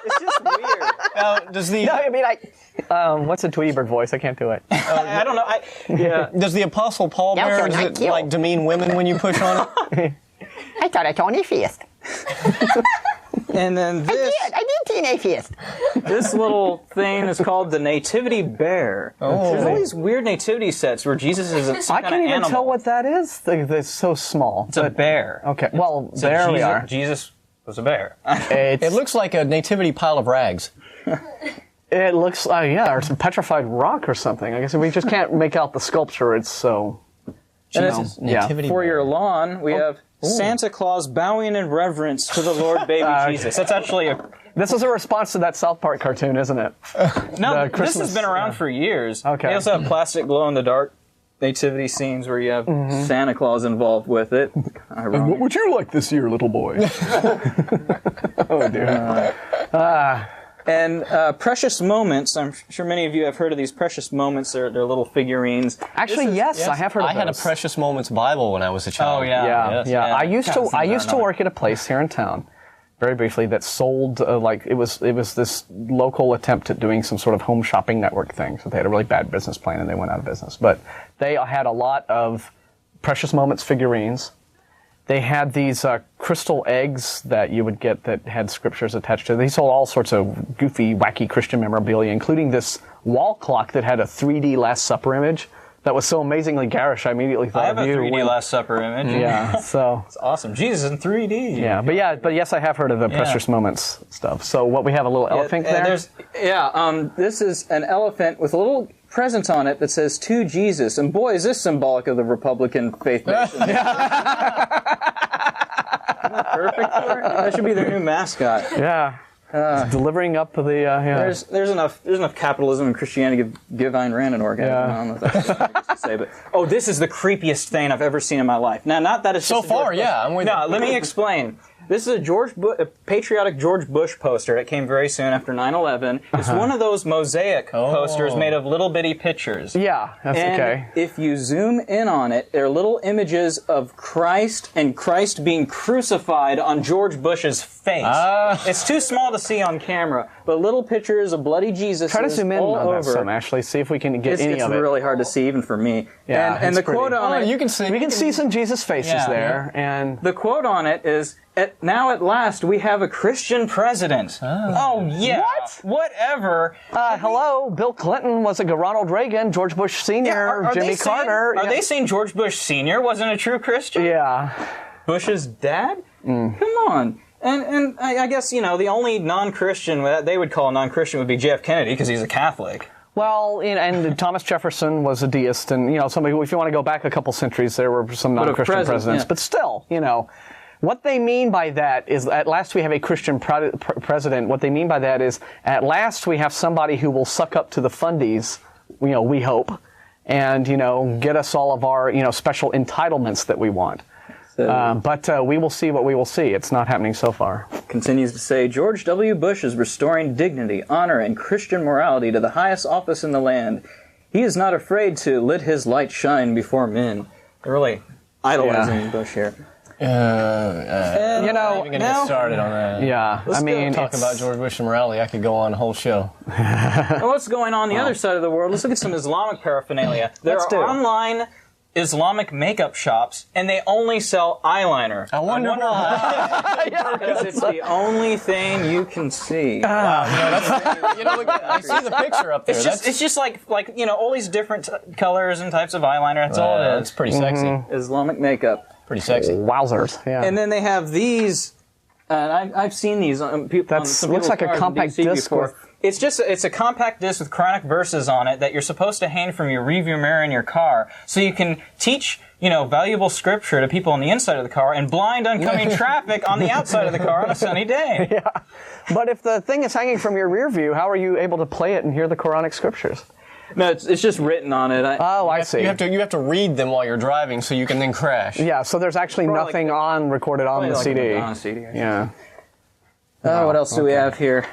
It's just weird. Now, does the I mean, what's a Tweety Bird voice? I can't do it. I don't know. does the Apostle Paul bear like demean women when you push on it? I thought I told an atheist. And then this, I did see an atheist. this little thing is called the Nativity Bear. There's all these weird nativity sets where Jesus is some I kind can't of even animal. tell what that is. It's so small. It's a bear. Okay, well, So there we Jesus, are. Jesus was a bear. It looks like a nativity pile of rags. It looks, or some petrified rock or something. I guess we just can't make out the sculpture. It's so. Nativity For bear. your lawn, we have Santa Claus bowing in reverence to the Lord baby Jesus. That's actually This is a response to that South Park cartoon, isn't it? No, this Christmas- has been around for years. Okay. They also have plastic glow-in-the-dark nativity scenes where you have Santa Claus involved with it. Ironic. would you like this year, little boy? Oh, dear. And Precious Moments, I'm sure many of you have heard of these Precious Moments. They're little figurines. Actually, yes, I have heard of those. I had a Precious Moments Bible when I was a child. Oh, yeah. Yeah. I used to another. work at a place here in town, very briefly, that sold it was this local attempt at doing some sort of home shopping network thing. So they had a really bad business plan and they went out of business. But they had a lot of Precious Moments figurines. They had these crystal eggs that you would get that had scriptures attached to them. They sold all sorts of goofy, wacky Christian memorabilia, including this wall clock that had a 3D Last Supper image that was so amazingly garish. I immediately thought I have of a you. 3D Last Supper image. Yeah, so It's awesome. Jesus in 3D. yeah, but yes, I have heard of the Precious Moments stuff. So what we have a little elephant there. This is an elephant with a little present on it that says "To Jesus," and boy, is this symbolic of the Republican faith nation. Isn't that perfect for it? That should be their new mascot. Yeah. Delivering up the There's enough capitalism and Christianity to give Ayn Rand an orgasm. Yeah. I don't know if that's what to say, but this is the creepiest thing I've ever seen in my life. Now, not that it's So just a far, George Bush. yeah, I'm with No, you. let me explain. This is a patriotic George Bush poster. It came very soon after 9/11. It's one of those mosaic posters made of little bitty pictures. Yeah, that's And okay. if you zoom in on it, there are little images of Christ and Christ being crucified on George Bush's face. It's too small to see on camera, but little pictures of bloody Jesus Try to zoom in all on over. that some, Ashley. See if we can get It's any of it. really hard to see even for me. Yeah, and it's the quote pretty. on it, you can see. We can see some Jesus faces Yeah, there, and the quote on it is, now at last we have a Christian president. Oh yeah. What? Whatever. hello, Bill Clinton was a Ronald Reagan, George Bush Sr., Are Jimmy they saying- Carter. Are they saying George Bush Sr. wasn't a true Christian? Yeah. Bush's dad? Come on. And I guess, the only non-Christian that they would call a non-Christian would be JF Kennedy because he's a Catholic. Well, and Thomas Jefferson was a deist, and somebody. If you want to go back a couple centuries, there were some non-Christian presidents, yeah. but still, what they mean by that is, at last we have a Christian president. What they mean by that is, at last we have somebody who will suck up to the fundies, we hope, and get us all of our special entitlements that we want. But we will see what we will see. It's not happening so far. Continues to say, George W. Bush is restoring dignity, honor, and Christian morality to the highest office in the land. He is not afraid to let his light shine before men. Really idolizing Bush here. I'm not even going to get started on that. Yeah, Talk about George Bush and morality. I could go on a whole show. And what's going on the other side of the world? Let's look at some Islamic paraphernalia. There Let's do. are online Islamic makeup shops, and they only sell eyeliner. I wonder why. Because it's the only thing you can see. Look, I see the picture up there. It's just like all these different colors and types of eyeliner. That's all it It's is. pretty sexy. Islamic makeup. Pretty sexy. Wowzers! Yeah. And then they have these. I've seen these on people. Looks like a compact disc before. It's a compact disc with Quranic verses on it that you're supposed to hang from your rearview mirror in your car, so you can teach valuable scripture to people on the inside of the car and blind oncoming traffic on the outside of the car on a sunny day. Yeah. But if the thing is hanging from your rear view, how are you able to play it and hear the Quranic scriptures? No, it's just written on it. I see. You have to read them while you're driving, so you can then crash. Yeah, so there's actually Probably nothing like recorded on the like CD. on a CD. Yeah. What else do we have here?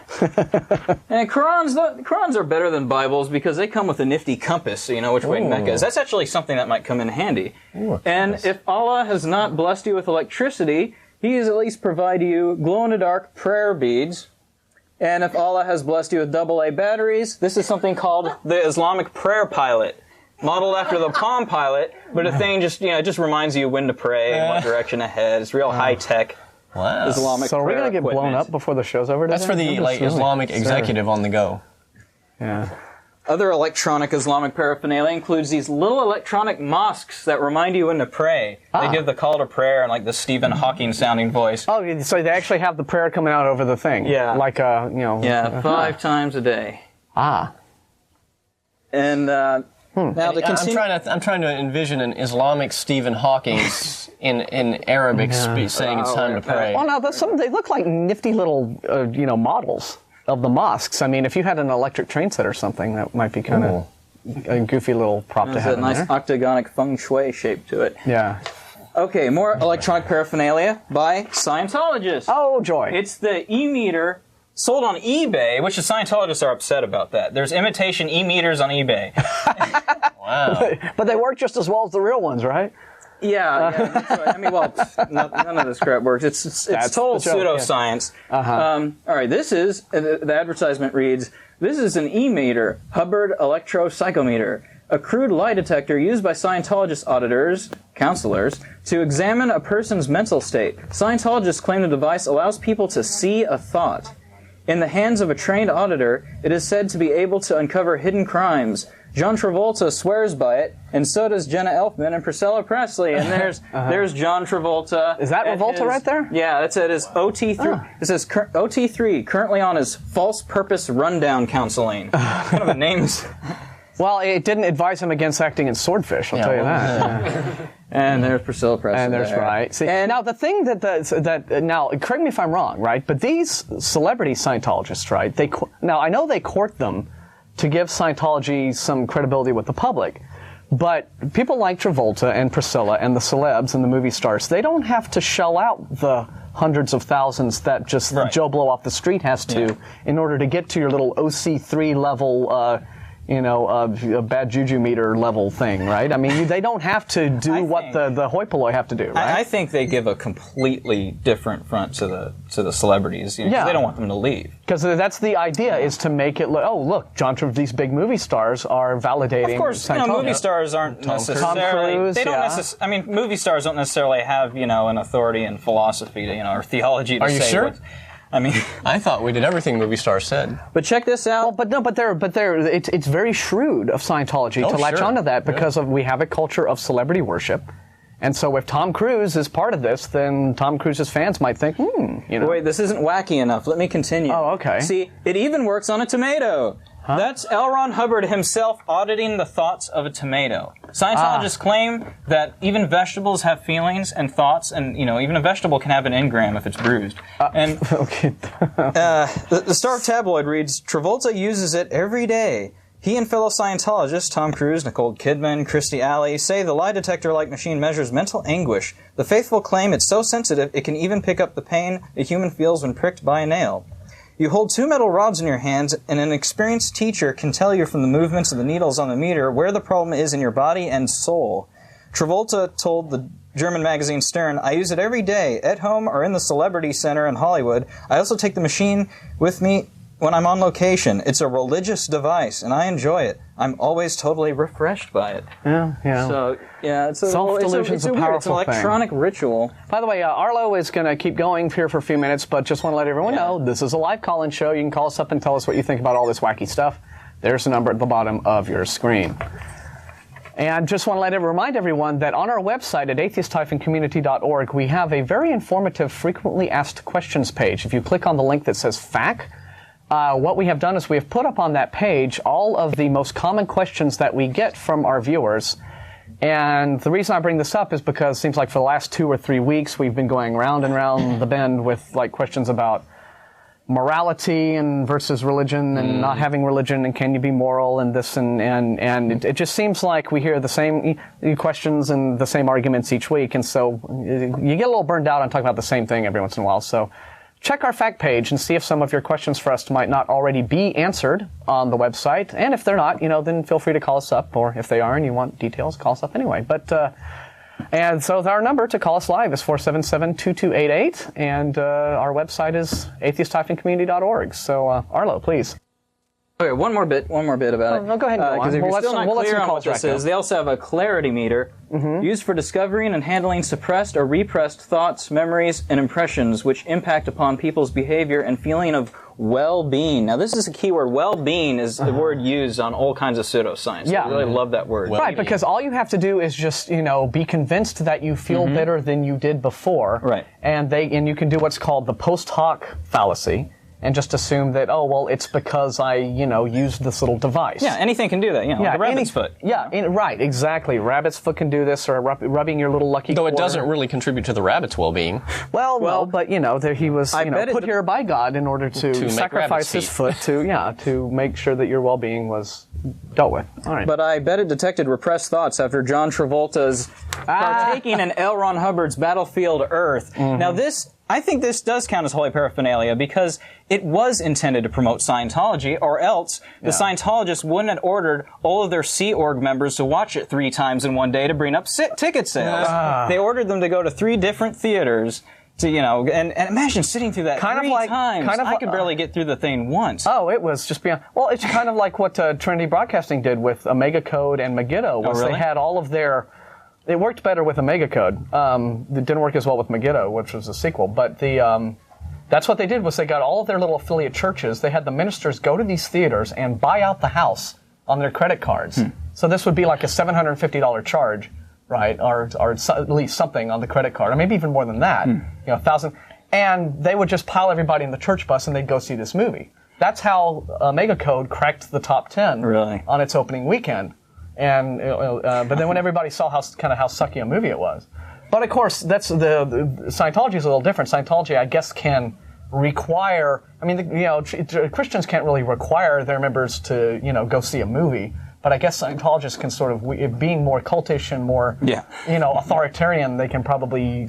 And Qurans are better than Bibles because they come with a nifty compass, so you know which way Mecca is. That's actually something that might come in handy. And if Allah has not blessed you with electricity, He has at least provided you glow-in-the-dark prayer beads. And if Allah has blessed you with AA batteries, this is something called the Islamic Prayer Pilot, modeled after the Palm Pilot, but a thing it just reminds you when to pray and what direction ahead. It's real high-tech. Wow. Islamic So are we prayer going to get blown equipment. up before the show's over today? That's for the Islamic executive on the go. Yeah. Other electronic Islamic paraphernalia includes these little electronic mosques that remind you when to pray. They give the call to prayer in like the Stephen Hawking sounding voice. Oh, so they actually have the prayer coming out over the thing. Yeah. Like Yeah, 5 times a day. Ah. And now to continue. I'm trying to envision an Islamic Stephen Hawking in Arabic saying it's time to pray. Well, no, they look like nifty little, models of the mosques. I mean, if you had an electric train set or something, that might be kind of a goofy little prop to There's have a in nice there. octagonic feng shui shape to it. Yeah. Okay, more electronic paraphernalia by Scientologists. Oh, joy. It's the e-meter sold on eBay, which the Scientologists are upset about that. There's imitation e-meters on eBay. Wow. But they work just as well as the real ones, right? Yeah, that's right. I mean, well, none of this crap works. It's total the joke, pseudoscience. All right, this is, the advertisement reads, this is an e-meter, Hubbard electropsychometer, a crude lie detector used by Scientologist auditors, counselors, to examine a person's mental state. Scientologists claim the device allows people to see a thought. In the hands of a trained auditor, it is said to be able to uncover hidden crimes. John Travolta swears by it, and so does Jenna Elfman and Priscilla Presley. And there's John Travolta. Is that Travolta right there? Yeah, that's at his OT3. Oh. It says OT3, currently on his false purpose rundown counseling. What kind of a name is... Well, it didn't advise him against acting in Swordfish, I'll tell you that. And there's Priscilla Presley. And there's right. See, and now the thing now, correct me if I'm wrong, right? But these celebrity Scientologists, right? Now I know they court them to give Scientology some credibility with the public, but people like Travolta and Priscilla and the celebs and the movie stars, they don't have to shell out the hundreds of thousands that just Joe Blow off the street has to in order to get to your little OC3 level. A bad juju meter level thing, right? I mean, they don't have to do what the hoi polloi have to do, right? I think they give a completely different front to the celebrities. They don't want them to leave. Because that's the idea, is to make it look, these big movie stars are validating. Of course, movie stars aren't necessarily. Tom Cruise, they don't necessarily. I mean, movie stars don't necessarily have an authority and philosophy or theology to say. Are you sure? I mean, I thought we did everything movie stars said. But check this out. It's very shrewd of Scientology to latch onto that because we have a culture of celebrity worship. And so if Tom Cruise is part of this, then Tom Cruise's fans might think, Wait, this isn't wacky enough. Let me continue. Oh, okay. See, it even works on a tomato. Huh? That's L. Ron Hubbard himself auditing the thoughts of a tomato. Scientologists claim that even vegetables have feelings and thoughts, and even a vegetable can have an engram if it's bruised. The Star Tabloid reads, Travolta uses it every day. He and fellow Scientologists, Tom Cruise, Nicole Kidman, Kirstie Alley, say the lie detector-like machine measures mental anguish. The faithful claim it's so sensitive it can even pick up the pain a human feels when pricked by a nail. You hold two metal rods in your hands, and an experienced teacher can tell you from the movements of the needles on the meter where the problem is in your body and soul. Travolta told the German magazine Stern, I use it every day, at home or in the Celebrity Center in Hollywood. I also take the machine with me when I'm on location. It's a religious device, and I enjoy it. I'm always totally refreshed by it. Yeah. So, it's self-delusion's a powerful It's an electronic ritual. By the way, Arlo is going to keep going here for a few minutes, but just want to let everyone know, this is a live call-in show. You can call us up and tell us what you think about all this wacky stuff. There's the number at the bottom of your screen. And just want to remind everyone that on our website at atheist-community.org, we have a very informative frequently asked questions page. If you click on the link that says FAQ, what we have done is we have put up on that page all of the most common questions that we get from our viewers. And the reason I bring this up is because it seems like for the last 2 or 3 weeks we've been going round and round the bend with questions about morality and versus religion and not having religion and can you be moral and this and it just seems like we hear the same questions and the same arguments each week, and so you get a little burned out on talking about the same thing every once in a while. So check our fact page and see if some of your questions for us might not already be answered on the website. And if they're not, then feel free to call us up. Or if they are and you want details, call us up anyway. And so our number to call us live is 477-2288. And our website is atheist-community.org. So, Arlo, please. Okay, one more bit about it. No, go ahead and go on. Because if you're still not clear on what this is, now. they also have a clarity meter used for discovering and handling suppressed or repressed thoughts, memories, and impressions which impact upon people's behavior and feeling of well-being. Now, this is a key word. Well-being is the word used on all kinds of pseudoscience. Yeah. I really love that word. Right, because all you have to do is just, be convinced that you feel better than you did before. Right. And you can do what's called the post hoc fallacy. And just assume that, it's because I, used this little device. Yeah, anything can do that, like a rabbit's foot. Yeah, right, exactly. Rabbit's foot can do this, or rubbing your little lucky Though quarter. it doesn't really contribute to the rabbit's well-being. Well, no, but, there he was put here by God in order to sacrifice his foot to make sure that your well-being was dealt with. All right. But I bet it detected repressed thoughts after John Travolta's partaking in L. Ron Hubbard's Battlefield Earth. Now this... I think this does count as holy paraphernalia because it was intended to promote Scientology, or else the Scientologists wouldn't have ordered all of their Sea Org members to watch it 3 times in one day to bring up ticket sales. They ordered them to go to 3 different theaters to, and imagine sitting through that three times. I could barely get through the thing once. Oh, it was just beyond. Well, it's kind of like what Trinity Broadcasting did with Omega Code and Megiddo. Was really? They had all of their. It worked better with Omega Code. It didn't work as well with Megiddo, which was a sequel. But that's what they did was they got all of their little affiliate churches. They had the ministers go to these theaters and buy out the house on their credit cards. So this would be like a $750 charge. Right, or at least something on the credit card, or maybe even more than that, 1,000. And they would just pile everybody in the church bus, and they'd go see this movie. That's how Mega Code cracked the top 10 on its opening weekend. And but then when everybody saw how sucky a movie it was, but of course that's the Scientology is a little different. Scientology, I guess, can require. I mean, Christians can't really require their members to go see a movie. But I guess Scientologists can sort of, being more cultish and more, authoritarian, they can probably,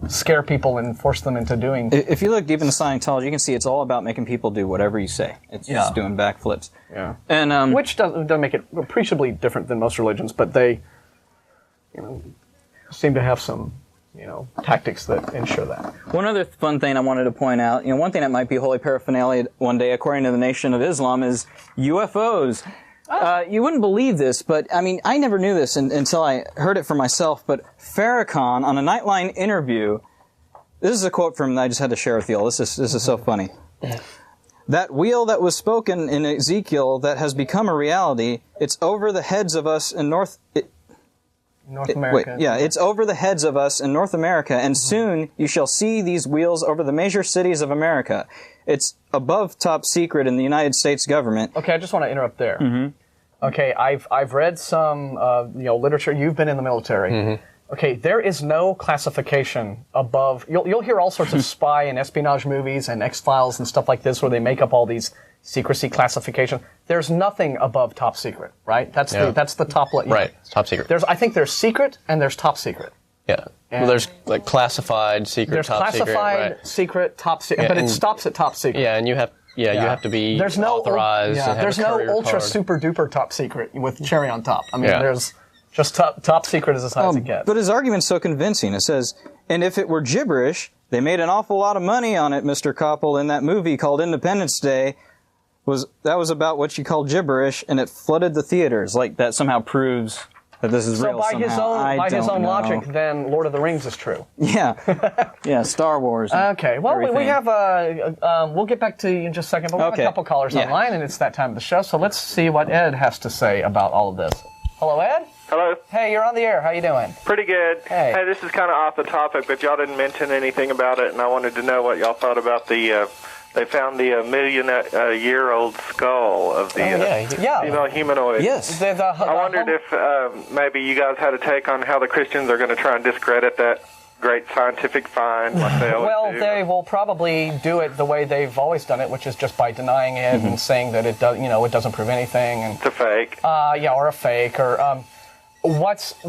scare people and force them into doing. If you look deep into Scientology, you can see it's all about making people do whatever you say. It's just doing backflips. Yeah. And which doesn't make it appreciably different than most religions, but they, seem to have some, tactics that ensure that. One other fun thing I wanted to point out, one thing that might be holy paraphernalia one day, according to the Nation of Islam, is UFOs. You wouldn't believe this, but I never knew this until I heard it for myself. But Farrakhan, on a Nightline interview, this is a quote from I just had to share with you all. This is so funny. That wheel that was spoken in Ezekiel that has become a reality. It's over the heads of us in North America. It's over the heads of us in North America, and soon you shall see these wheels over the major cities of America. It's above top secret in the United States government. Okay, I just want to interrupt there. Okay, I've read some literature. You've been in the military. Okay, there is no classification above. You'll hear all sorts of spy and espionage movies and X-Files and stuff like this where they make up all these secrecy classification. There's nothing above top secret, right? That's the top. Right, it's top secret. I think there's secret and there's top secret. Yeah. Well, there's like classified, secret, top secret. There's classified, secret, top secret, but it stops at top secret. Yeah, and you have to be authorized. And have there's no ultra super duper top secret with cherry on top. There's just top secret is as high as it gets. But his argument's so convincing. It says, and if it were gibberish, they made an awful lot of money on it, Mr. Koppel, in that movie called Independence Day. That was about what you call gibberish, and it flooded the theaters. Like that somehow proves that this is real. So by his own logic, then Lord of the Rings is true. Yeah, Star Wars. Okay, well we have we'll get back to you in just a second, but we have a couple callers online, and it's that time of the show. So let's see what Ed has to say about all of this. Hello, Ed. Hello. Hey, you're on the air. How you doing? Pretty good. Hey, this is kind of off the topic, but y'all didn't mention anything about it, and I wanted to know what y'all thought about the. They found the million-year-old skull of the female humanoid. Yes. I wondered if maybe you guys had a take on how the Christians are going to try and discredit that great scientific find. Like they always do. They will probably do it the way they've always done it, which is just by denying it and saying that it does, it doesn't prove anything. And it's a fake. Or a fake. Or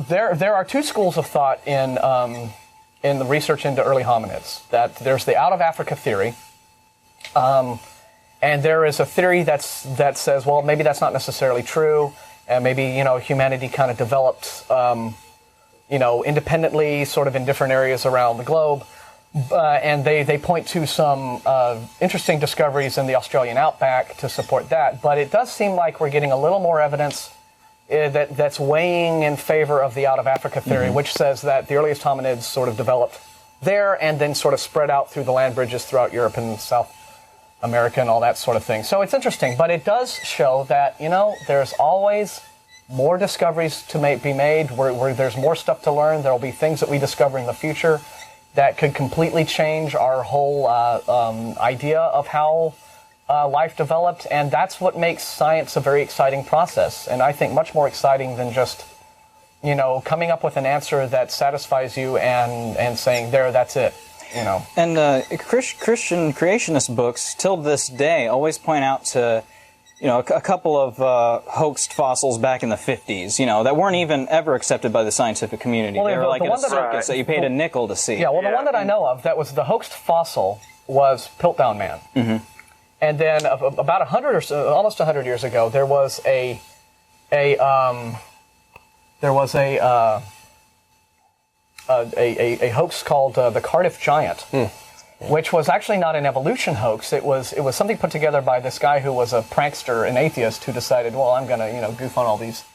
there are 2 schools of thought in the research into early hominids. That there's the out of Africa theory. And there is a theory that says, well, maybe that's not necessarily true, and maybe humanity kind of developed, independently, sort of in different areas around the globe, and they point to some interesting discoveries in the Australian outback to support that. But it does seem like we're getting a little more evidence that's weighing in favor of the out of Africa theory, which says that the earliest hominids sort of developed there and then sort of spread out through the land bridges throughout Europe and South America and all that sort of thing. So it's interesting, but it does show that, there's always more discoveries to be made, where there's more stuff to learn. There'll be things that we discover in the future that could completely change our whole idea of how life developed, and that's what makes science a very exciting process, and I think much more exciting than just, coming up with an answer that satisfies you and saying, that's it. And Christian creationist books, till this day, always point out to a couple of hoaxed fossils back in the 50s, that weren't even ever accepted by the scientific community. Well, they were like in a that circus that you paid a nickel to see. Yeah, well, the one that I know of that was the hoaxed fossil was Piltdown Man. Mm-hmm. And then about 100 or so, almost 100 years ago, there was a hoax called the Cardiff Giant. Which was actually not an evolution hoax. It was something put together by this guy who was a prankster, an atheist, who decided, well, I'm going to goof on all these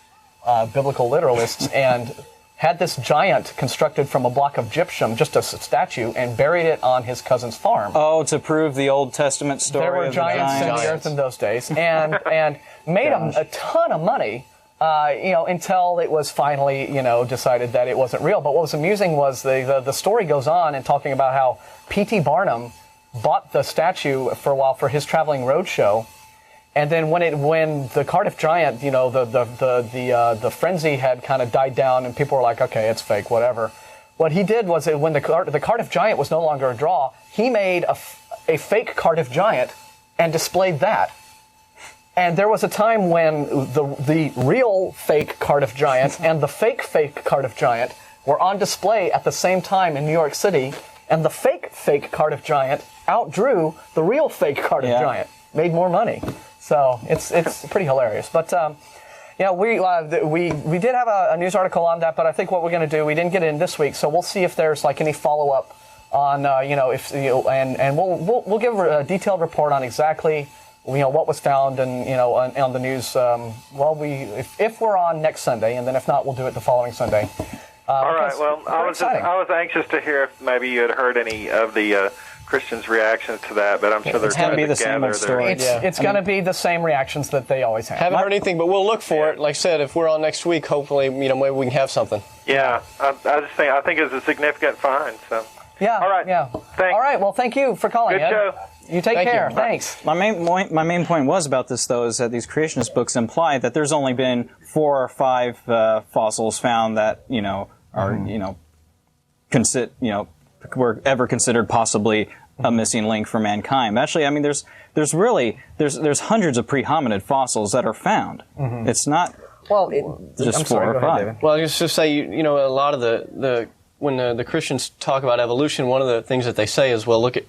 biblical literalists, and had this giant constructed from a block of gypsum, just a statue, and buried it on his cousin's farm. Oh, to prove the Old Testament story. There were of giants in the earth in those days, and made him a ton of money. Until it was finally, decided that it wasn't real. But what was amusing was the story goes on and talking about how P.T. Barnum bought the statue for a while for his traveling roadshow, and then when the Cardiff Giant, the frenzy had kind of died down and people were like, okay, it's fake, whatever. What he did was that when the Cardiff Giant was no longer a draw, he made a fake Cardiff Giant and displayed that. And there was a time when the real fake Cardiff Giant and the fake Cardiff Giant were on display at the same time in New York City, and the fake Cardiff Giant outdrew the real fake Cardiff Giant, made more money. So it's pretty hilarious. But we did have a news article on that, but I think what we're going to do, we didn't get in this week, so we'll see if there's like any follow up on and we'll give a detailed report on exactly what was found and on the news. If we're on next Sunday, and then if not, we'll do it the following Sunday. All right. Well, I was anxious to hear if maybe you had heard any of the Christians' reactions to that, but I'm sure they're going to be the same old story. It's going to be the same reactions that they always have. Haven't heard anything, but we'll look for it. Like I said, if we're on next week, hopefully, maybe we can have something. Yeah, I think it's a significant find. So. Yeah. All right. Yeah. Thanks. All right. Well, thank you for calling. Good Ed. show. You take care. You. Thanks. My main point was about this, though, is that these creationist books imply that there's only been 4 or 5 fossils found that are were ever considered possibly a missing link for mankind. Actually, I mean, there's hundreds of pre-hominid fossils that are found. Mm-hmm. It's not just 4 or 5. Well, I just say a lot of when the Christians talk about evolution, one of the things that they say is, well, look at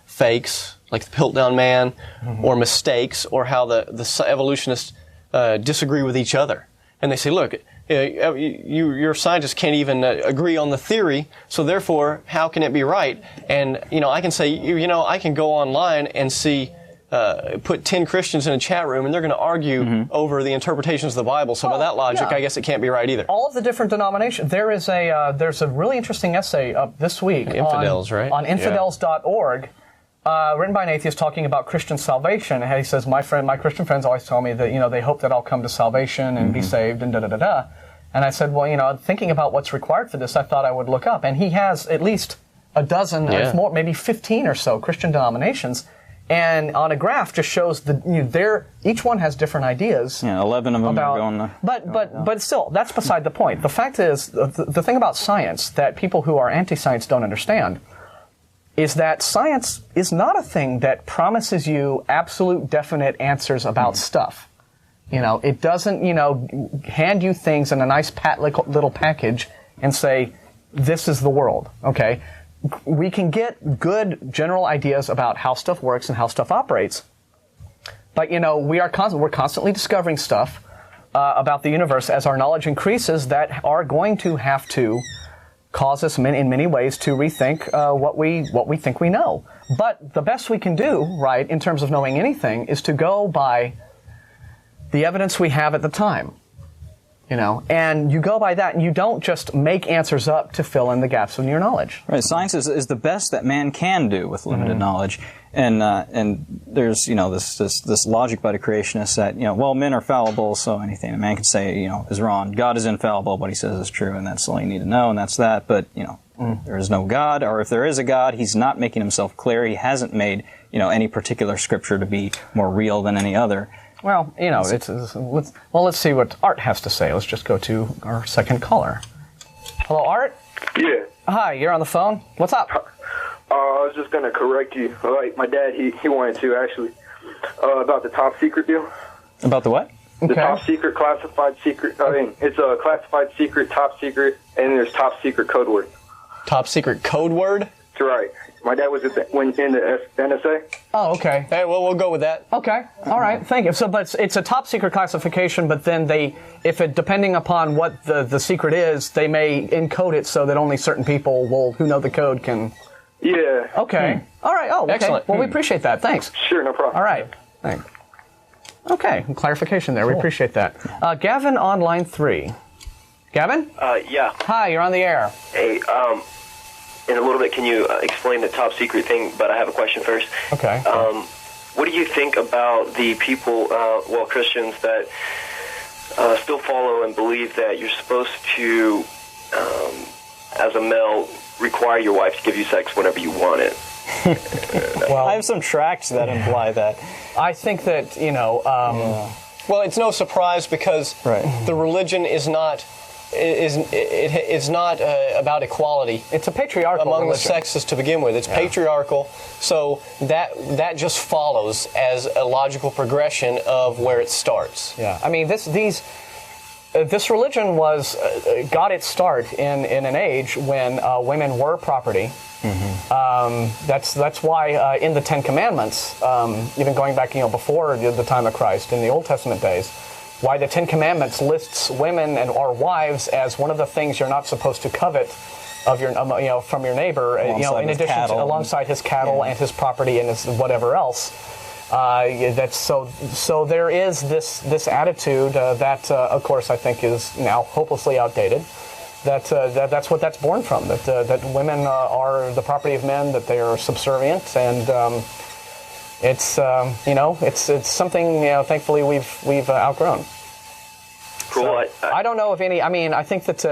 fakes like the Piltdown Man, or mistakes, or how the evolutionists disagree with each other, and they say, look, your scientists can't even agree on the theory, so therefore, how can it be right? And I can say, I can go online and see. Put 10 Christians in a chat room, and they're going to argue over the interpretations of the Bible. So by that logic, I guess it can't be right either. All of the different denominations. There's a really interesting essay up this week on infidels.org, written by an atheist talking about Christian salvation. And he says, my Christian friends always tell me that they hope that I'll come to salvation and be saved and da-da-da-da. And I said, well, thinking about what's required for this, I thought I would look up. And he has at least a dozen, if more, maybe 15 or so Christian denominations. And on a graph just shows each one has different ideas. Yeah, 11 of them are going. But still, that's beside the point. The fact is, the thing about science that people who are anti-science don't understand is that science is not a thing that promises you absolute, definite answers about stuff. It doesn't, hand you things in a nice little package and say, this is the world. Okay. We can get good general ideas about how stuff works and how stuff operates, but we're constantly discovering stuff about the universe as our knowledge increases that are going to have to cause us in many ways to rethink what we think we know. But the best we can do, right, in terms of knowing anything, is to go by the evidence we have at the time. And you go by that, and you don't just make answers up to fill in the gaps in your knowledge. Right. Science is the best that man can do with limited knowledge, and there's this logic by the creationists that men are fallible, so anything a man can say is wrong. God is infallible, what he says is true, and that's all you need to know, and that's that. But there is no God, or if there is a God, he's not making himself clear. He hasn't made any particular scripture to be more real than any other. Well, let's see what Art has to say. Let's just go to our second caller. Hello, Art? Yeah. Hi, you're on the phone. What's up? I was just going to correct you. Like, my dad, he wanted to, actually, about the top secret deal. About the what? The top secret, classified secret. I mean, it's a classified secret, top secret, and there's top secret code word. Top secret code word? That's right. My dad was in the NSA. Oh, okay. Hey, well, we'll go with that. Okay. All right. Thank you. So, but it's a top secret classification, but then depending upon what the secret is, they may encode it so that only certain people who know the code can. Yeah. Okay. All right. Oh, okay. Excellent. Well, we appreciate that. Thanks. Sure, no problem. All right. Thanks. Okay. Clarification there. Cool. We appreciate that. Gavin on line 3. Gavin? Yeah. Hi, you're on the air. Hey, in a little bit, can you explain the top secret thing? But I have a question first. Okay. What do you think about the people, Christians, that still follow and believe that you're supposed to, as a male, require your wife to give you sex whenever you want it? Well, I have some tracts that imply that. I think that, Well, it's no surprise because the religion is not about equality. It's a patriarchal among religion. the sexes to begin with. It's patriarchal, so that just follows as a logical progression of where it starts. Yeah, I mean this religion got its start in an age when women were property. Mm-hmm. That's why in the Ten Commandments, even going back before the time of Christ in the Old Testament days, why the Ten Commandments lists women or wives as one of the things you're not supposed to covet of your from your neighbor, in addition to alongside his cattle and his property and his whatever else. That's so there is this attitude that of course I think is now hopelessly outdated. That's what that's born from. That women are the property of men. That they are subservient and. It's something thankfully we've outgrown. Cool. So, I don't know if any. I mean, I think that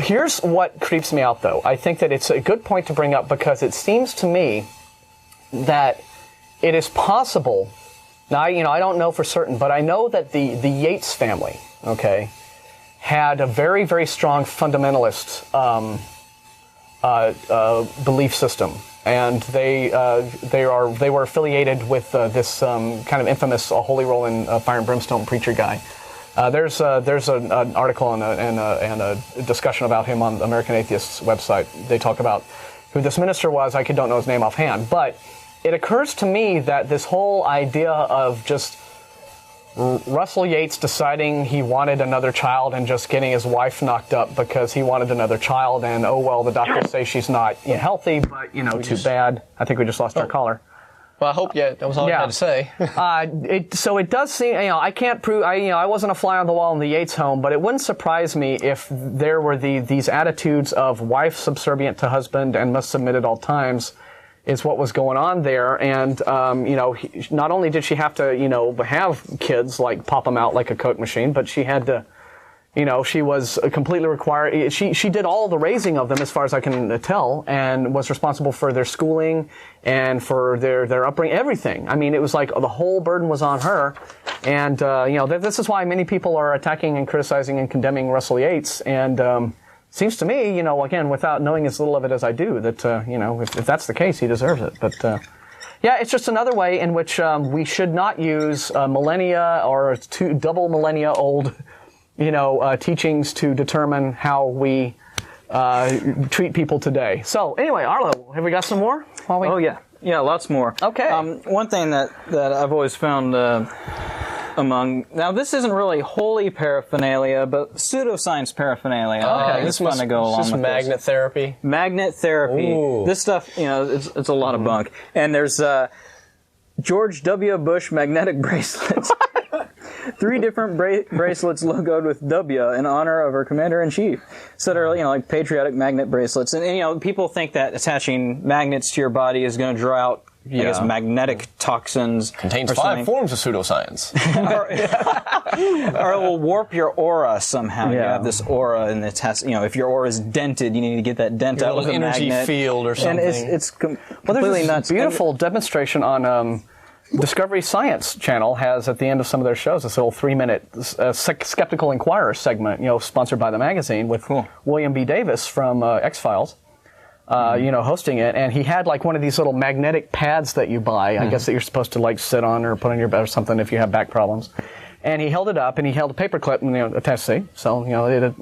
here's what creeps me out, though. I think that it's a good point to bring up because it seems to me that it is possible. Now, I don't know for certain, but I know that the Yates family, had a very, very strong fundamentalist belief system. And they were affiliated with this kind of infamous Holy Rolling Fire and Brimstone preacher guy. There's an article and a discussion about him on the American Atheist's website. They talk about who this minister was. I don't know his name offhand, but it occurs to me that this whole idea of just Russell Yates deciding he wanted another child and just getting his wife knocked up because he wanted another child, and the doctors say she's not healthy, but too bad. I think we just lost our caller. Well, I hope that was all I had to say. So it does seem, I can't prove, I wasn't a fly on the wall in the Yates home, but it wouldn't surprise me if there were these attitudes of wife subservient to husband and must submit at all times. Is what was going on there, and not only did she have to have kids, like pop them out like a Coke machine, but she had to, she was completely required. She did all the raising of them, as far as I can tell, and was responsible for their schooling and for their upbringing, everything. I mean, it was like the whole burden was on her, and this is why many people are attacking and criticizing and condemning Russell Yates, and. Seems to me, again, without knowing as little of it as I do, that, if that's the case, he deserves it. But, it's just another way in which we should not use millennia or double millennia old, teachings to determine how we treat people today. So, anyway, Arlo, have we got some more? Oh, yeah. Yeah, lots more. Okay. One thing that I've always found now this isn't really holy paraphernalia, but pseudoscience paraphernalia. Okay, this is fun to go along with. Magnet therapy. Magnet therapy. Ooh. This stuff, it's a lot of bunk. And there's George W. Bush magnetic bracelets. 3 different bracelets logoed with W in honor of our commander-in-chief. So they're, like patriotic magnet bracelets. And, people think that attaching magnets to your body is going to draw out I guess magnetic toxins. Contains 5 forms of pseudoscience. or it will warp your aura somehow. You have this aura, and it has, if your aura is dented, you need to get that dent out with a energy magnet. Field or something. And it's completely nuts. Beautiful demonstration on Discovery Science Channel has at the end of some of their shows this little 3-minute Skeptical Inquirer segment, sponsored by the magazine with William B. Davis from X-Files. hosting it, and he had like one of these little magnetic pads that you buy, I guess that you're supposed to like sit on or put on your bed or something if you have back problems. And he held it up, and he held a paper clip, attached to it, so it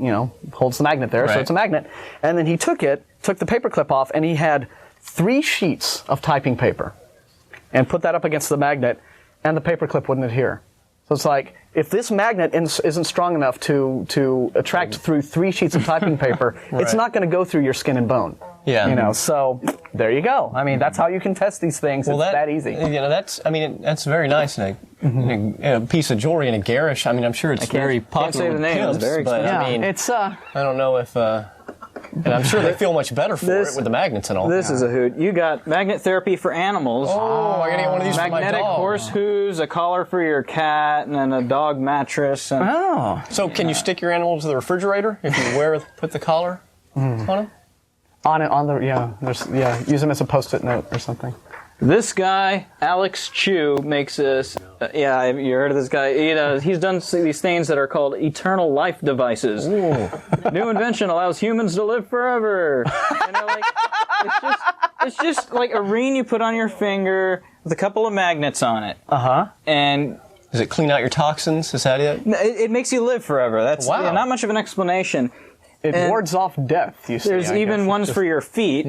holds the magnet there, so it's a magnet. And then he took the paper clip off, and he had 3 sheets of typing paper, and put that up against the magnet, and the paper clip wouldn't adhere. So it's like, if this magnet isn't strong enough to attract through 3 sheets of typing paper, it's not going to go through your skin and bone. Yeah. So there you go. I mean, that's how you can test these things. Well, it's that easy. That's very nice. And a piece of jewelry and a garish. I mean, I'm sure it's very popular with pimps, but I mean, it's I don't know if. And I'm sure they feel much better for it with the magnets and all. This is a hoot. You got magnet therapy for animals. Oh, I gotta get one of these for my dog. Magnetic horse hooves, a collar for your cat, and then a dog mattress. And So can you stick your animal to the refrigerator if you put the collar on them? Use them as a Post-it note or something. This guy, Alex Chu, makes this. You heard of this guy? He's done these things that are called eternal life devices. Ooh. New invention allows humans to live forever. And they're like, it's just like a ring you put on your finger with a couple of magnets on it. And does it clean out your toxins? Is that it? It makes you live forever. That's not much of an explanation. It wards off death. You see. There's even ones for your feet.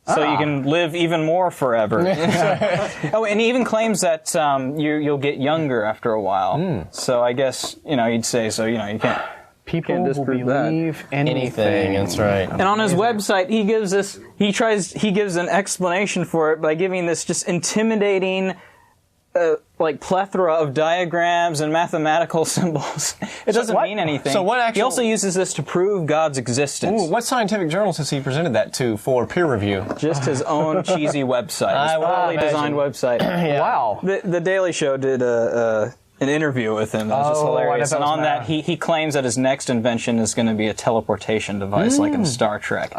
So you can live even more forever. And he even claims that you'll get younger after a while. So I guess, you'd say, so, you can't. People will believe anything. That's right. And on his website, he gives an explanation for it by giving this just intimidating plethora of diagrams and mathematical symbols. It doesn't mean anything. So what he also uses this to prove God's existence. What scientific journals has he presented that to for peer review? Just his own cheesy website. His poorly designed website. Wow. The Daily Show did an interview with him. It was just hilarious. And on that, he claims that his next invention is going to be a teleportation device like in Star Trek.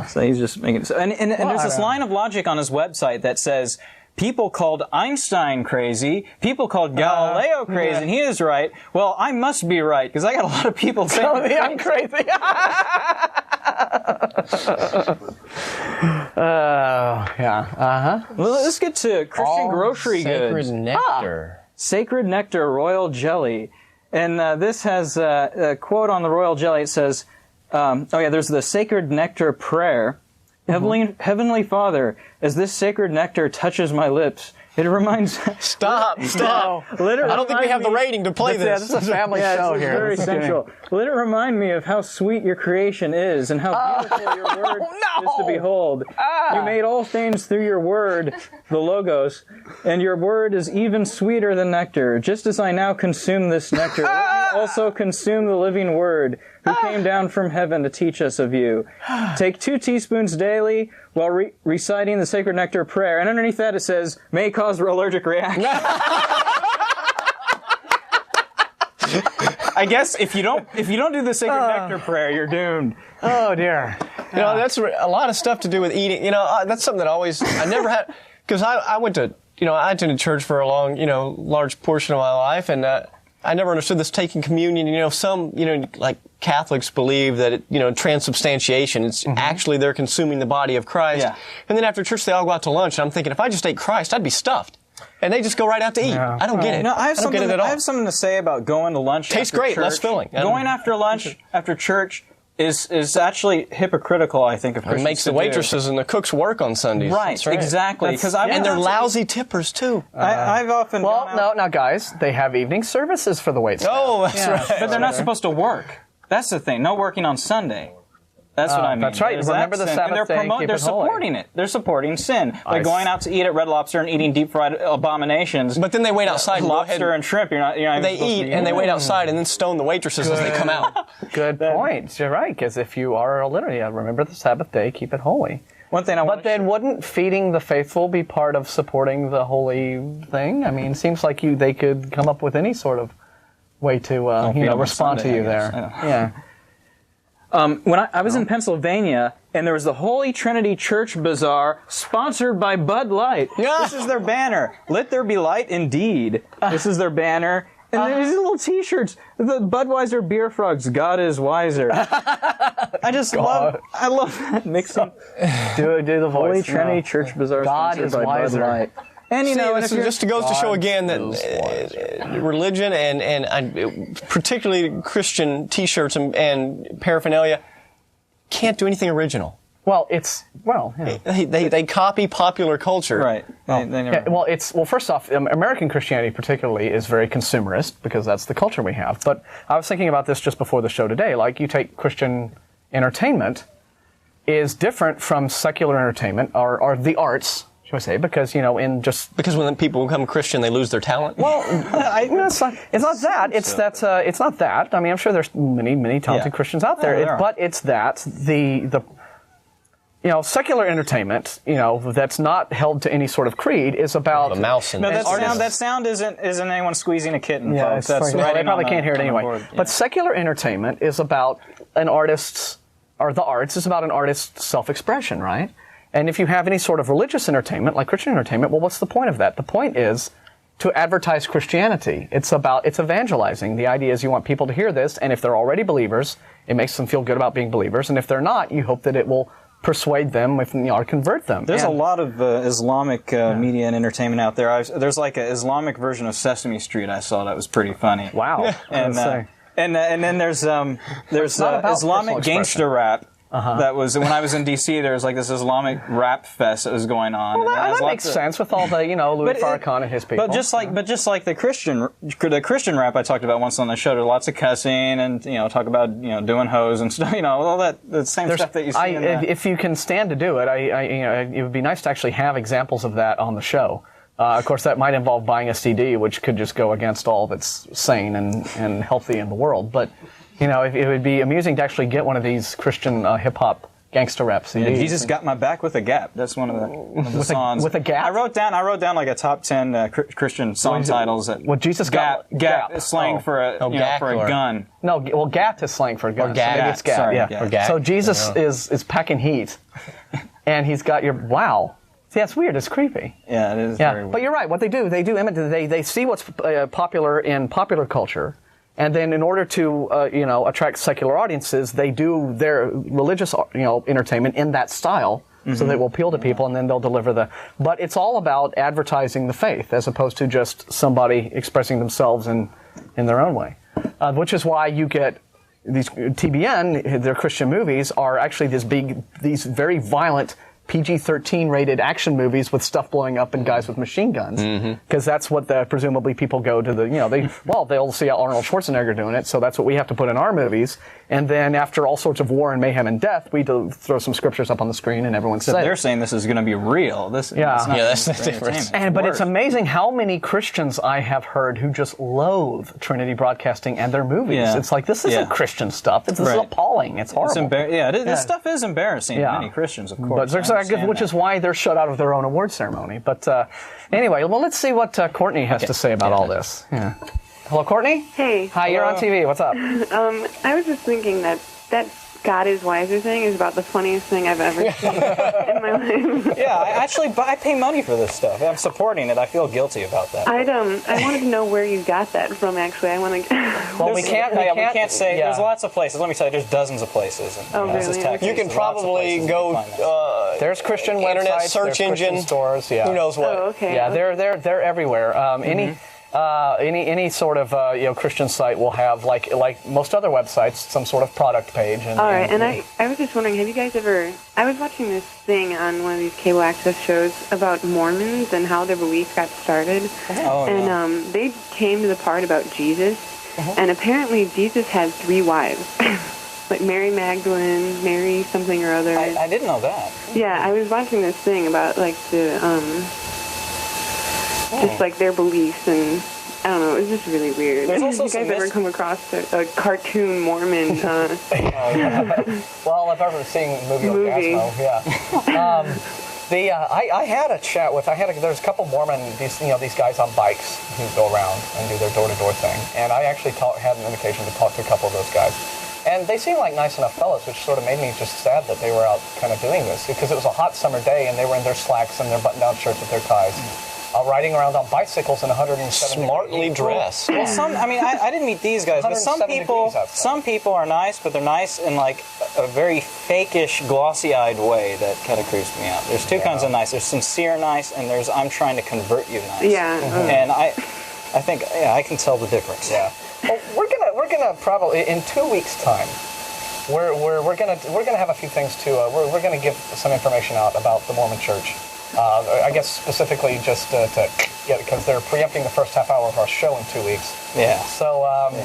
So he's just making it. And there's this line of logic on his website that says, people called Einstein crazy, people called Galileo crazy, and he is right. Well, I must be right, because I got a lot of people saying I'm crazy. Well, let's get to Christian grocery goods. Sacred nectar. Sacred nectar royal jelly. And this has a quote on the royal jelly. It says, there's the sacred nectar prayer. Heavenly Father, as this sacred nectar touches my lips, it reminds... Stop. No. I don't think we have the rating to play this. This is a family show here. Very central. Let it remind me of how sweet your creation is and how beautiful your word is to behold. You made all things through your word, the Logos, and your word is even sweeter than nectar. Just as I now consume this nectar, let me also consume the living word, who came down from heaven to teach us of you. Take 2 teaspoons daily while reciting the sacred nectar prayer. And underneath that it says, may cause allergic reaction. I guess if you don't do the sacred nectar prayer, you're doomed. Oh dear. That's a lot of stuff to do with eating. That's something that I never had, because I went to, I attended church for a large portion of my life, and I never understood this taking communion. Some, like Catholics believe that transubstantiation, it's actually they're consuming the body of Christ. Yeah. And then after church, they all go out to lunch, and I'm thinking, if I just ate Christ, I'd be stuffed. And they just go right out to eat. Yeah. I don't get it. I don't get it at all. I have something to say about going to lunch Tastes after great, church. less filling. Going after lunch, after church, is actually hypocritical, I think, of Christians. It makes the waitresses and the cooks work on Sundays. Right, exactly. And they're lousy tippers, too. I've often now, guys, they have evening services for the wait staff. Oh, that's right. But they're not supposed to work. That's the thing. No working on Sunday. That's what I mean. That's right. Remember the Sabbath day and keep they're supporting it. They're supporting sin by going out to eat at Red Lobster and eating deep fried abominations. But then they wait outside. Lobster and shrimp. They eat and they wait outside and then stone the waitresses as they come out. Good point. You're right. Because if you are illiterate, remember the Sabbath day, keep it holy. One thing but then wouldn't feeding the faithful be part of supporting the holy thing? I mean, it seems like they could come up with any sort of way to respond to you there. Yeah. When I was in Pennsylvania, and there was the Holy Trinity Church Bazaar, sponsored by Bud Light. This is their banner. Let there be light indeed. This is their banner. And there's these little T-shirts, the Budweiser beer frogs. God is wiser. I love that mixing. Do the voice. Holy Trinity Church Bazaar. God is wiser. Bud Light. And you know, this just goes to show again that religion and particularly Christian T-shirts and paraphernalia can't do anything original. Well, they copy popular culture. Right. Well, first off, American Christianity particularly is very consumerist because that's the culture we have. But I was thinking about this just before the show today. Like, you take Christian entertainment is different from secular entertainment or the arts, shall I say? Because because when people become Christian, they lose their talent. Well, it's not that. It's not that. I mean, I'm sure there's many talented Christians out there. But it's that the secular entertainment, that's not held to any sort of creed, is about the mouse. And that sound isn't anyone squeezing a kitten. Yeah, folks. That's right. They probably can't hear it anyway. Yeah. But secular entertainment is about an artist's, or the arts is about an artist's self-expression, right? And if you have any sort of religious entertainment, like Christian entertainment, well, what's the point of that? The point is to advertise Christianity. It's evangelizing. The idea is you want people to hear this, and if they're already believers, it makes them feel good about being believers, and if they're not, you hope that it will persuade them, or convert them. There's a lot of Islamic media and entertainment out there. There's like an Islamic version of Sesame Street I saw that was pretty funny. Wow. And then there's Islamic gangster rap. That was when I was in D.C. There was like this Islamic rap fest that was going on. Well, that makes sense with all the Louis Farrakhan and his people. But just like the Christian rap I talked about once on the show, there's lots of cussing and talk about doing hoes and stuff. All the same stuff that you see. If you can stand to do it, it would be nice to actually have examples of that on the show. Of course, that might involve buying a CD, which could just go against all that's sane and healthy in the world. But it would be amusing to actually get one of these Christian hip-hop gangster rap CDs. Yeah, Jesus Got My Back with a Gap. That's one of the songs. With a gap? I wrote down like a top 10 Christian song titles. Jesus Got Gap is slang for a gun. No, well, gap is slang for a gun. Or gap. So maybe it's gap. Sorry, yeah. gap. Or gap. So Jesus is packing heat, and he's got your wow. See, that's weird. It's creepy. Yeah, it is. Very weird. But you're right. What they do imitate. They see what's popular in popular culture. And then, in order to attract secular audiences, they do their religious entertainment in that style, so that it will appeal to people, and then they'll deliver But it's all about advertising the faith, as opposed to just somebody expressing themselves in their own way. Which is why you get these TBN. Their Christian movies are actually these very violent PG-13 rated action movies with stuff blowing up and guys with machine guns, because that's what presumably people go to they'll see Arnold Schwarzenegger doing it, so that's what we have to put in our movies. And then after all sorts of war and mayhem and death, we throw some scriptures up on the screen and everyone's safe. They're saying this is going to be real. That's the difference. But it's amazing how many Christians I have heard who just loathe Trinity Broadcasting and their movies. Yeah. It's like, this isn't Christian stuff. This is appalling. It's horrible. This stuff is embarrassing to many Christians, of course. Which is why they're shut out of their own award ceremony. But anyway, well, let's see what Courtney has to say about all this. Yeah. Hello, Courtney? Hey. Hi, you're on TV. What's up? I was just thinking that God is wiser thing is about the funniest thing I've ever seen in my life. Yeah, I pay money for this stuff. I'm supporting it. I feel guilty about that. I wanted to know where you got that from. Actually, I want to. Well, we can't say. Yeah. There's lots of places. Let me tell you, there's dozens of places. And, really? You can probably go. There's Christian internet websites, search engine stores. Yeah. Who knows what? Oh, okay. Yeah, they're everywhere. Any sort of Christian site will have, like most other websites, some sort of product page. All right, and I was just wondering, have you guys ever? I was watching this thing on one of these cable access shows about Mormons and how their belief got started, they came to the part about Jesus, and apparently Jesus had 3 wives. Like Mary Magdalene, Mary something or other. I didn't know that. Yeah, I was watching this thing about like the just like their beliefs, and I don't know, it was just really weird. Have you guys ever come across a cartoon Mormon? Well, I've ever seen movie. Orgasmo, yeah. I had a chat with. There's a couple Mormon these guys on bikes who go around and do their door-to-door thing, and I actually had an occasion to talk to a couple of those guys. And they seemed like nice enough fellas, which sort of made me just sad that they were out kind of doing this, because it was a hot summer day and they were in their slacks and their button-down shirts with their ties. riding around on bicycles in 170 Smartly dressed. Well, I didn't meet these guys, but some 107 degrees outside. people are nice, but they're nice in like a very fakeish, glossy-eyed way that kind of creeps me out. There's two kinds of nice. There's sincere nice, and there's I'm trying to convert you nice. Yeah. And I think I can tell the difference. Yeah. Well, we're gonna probably in 2 weeks' time. We're gonna have a few things to. We're gonna give some information out about the Mormon Church. I guess specifically just because they're preempting the first half hour of our show in 2 weeks. Yeah. So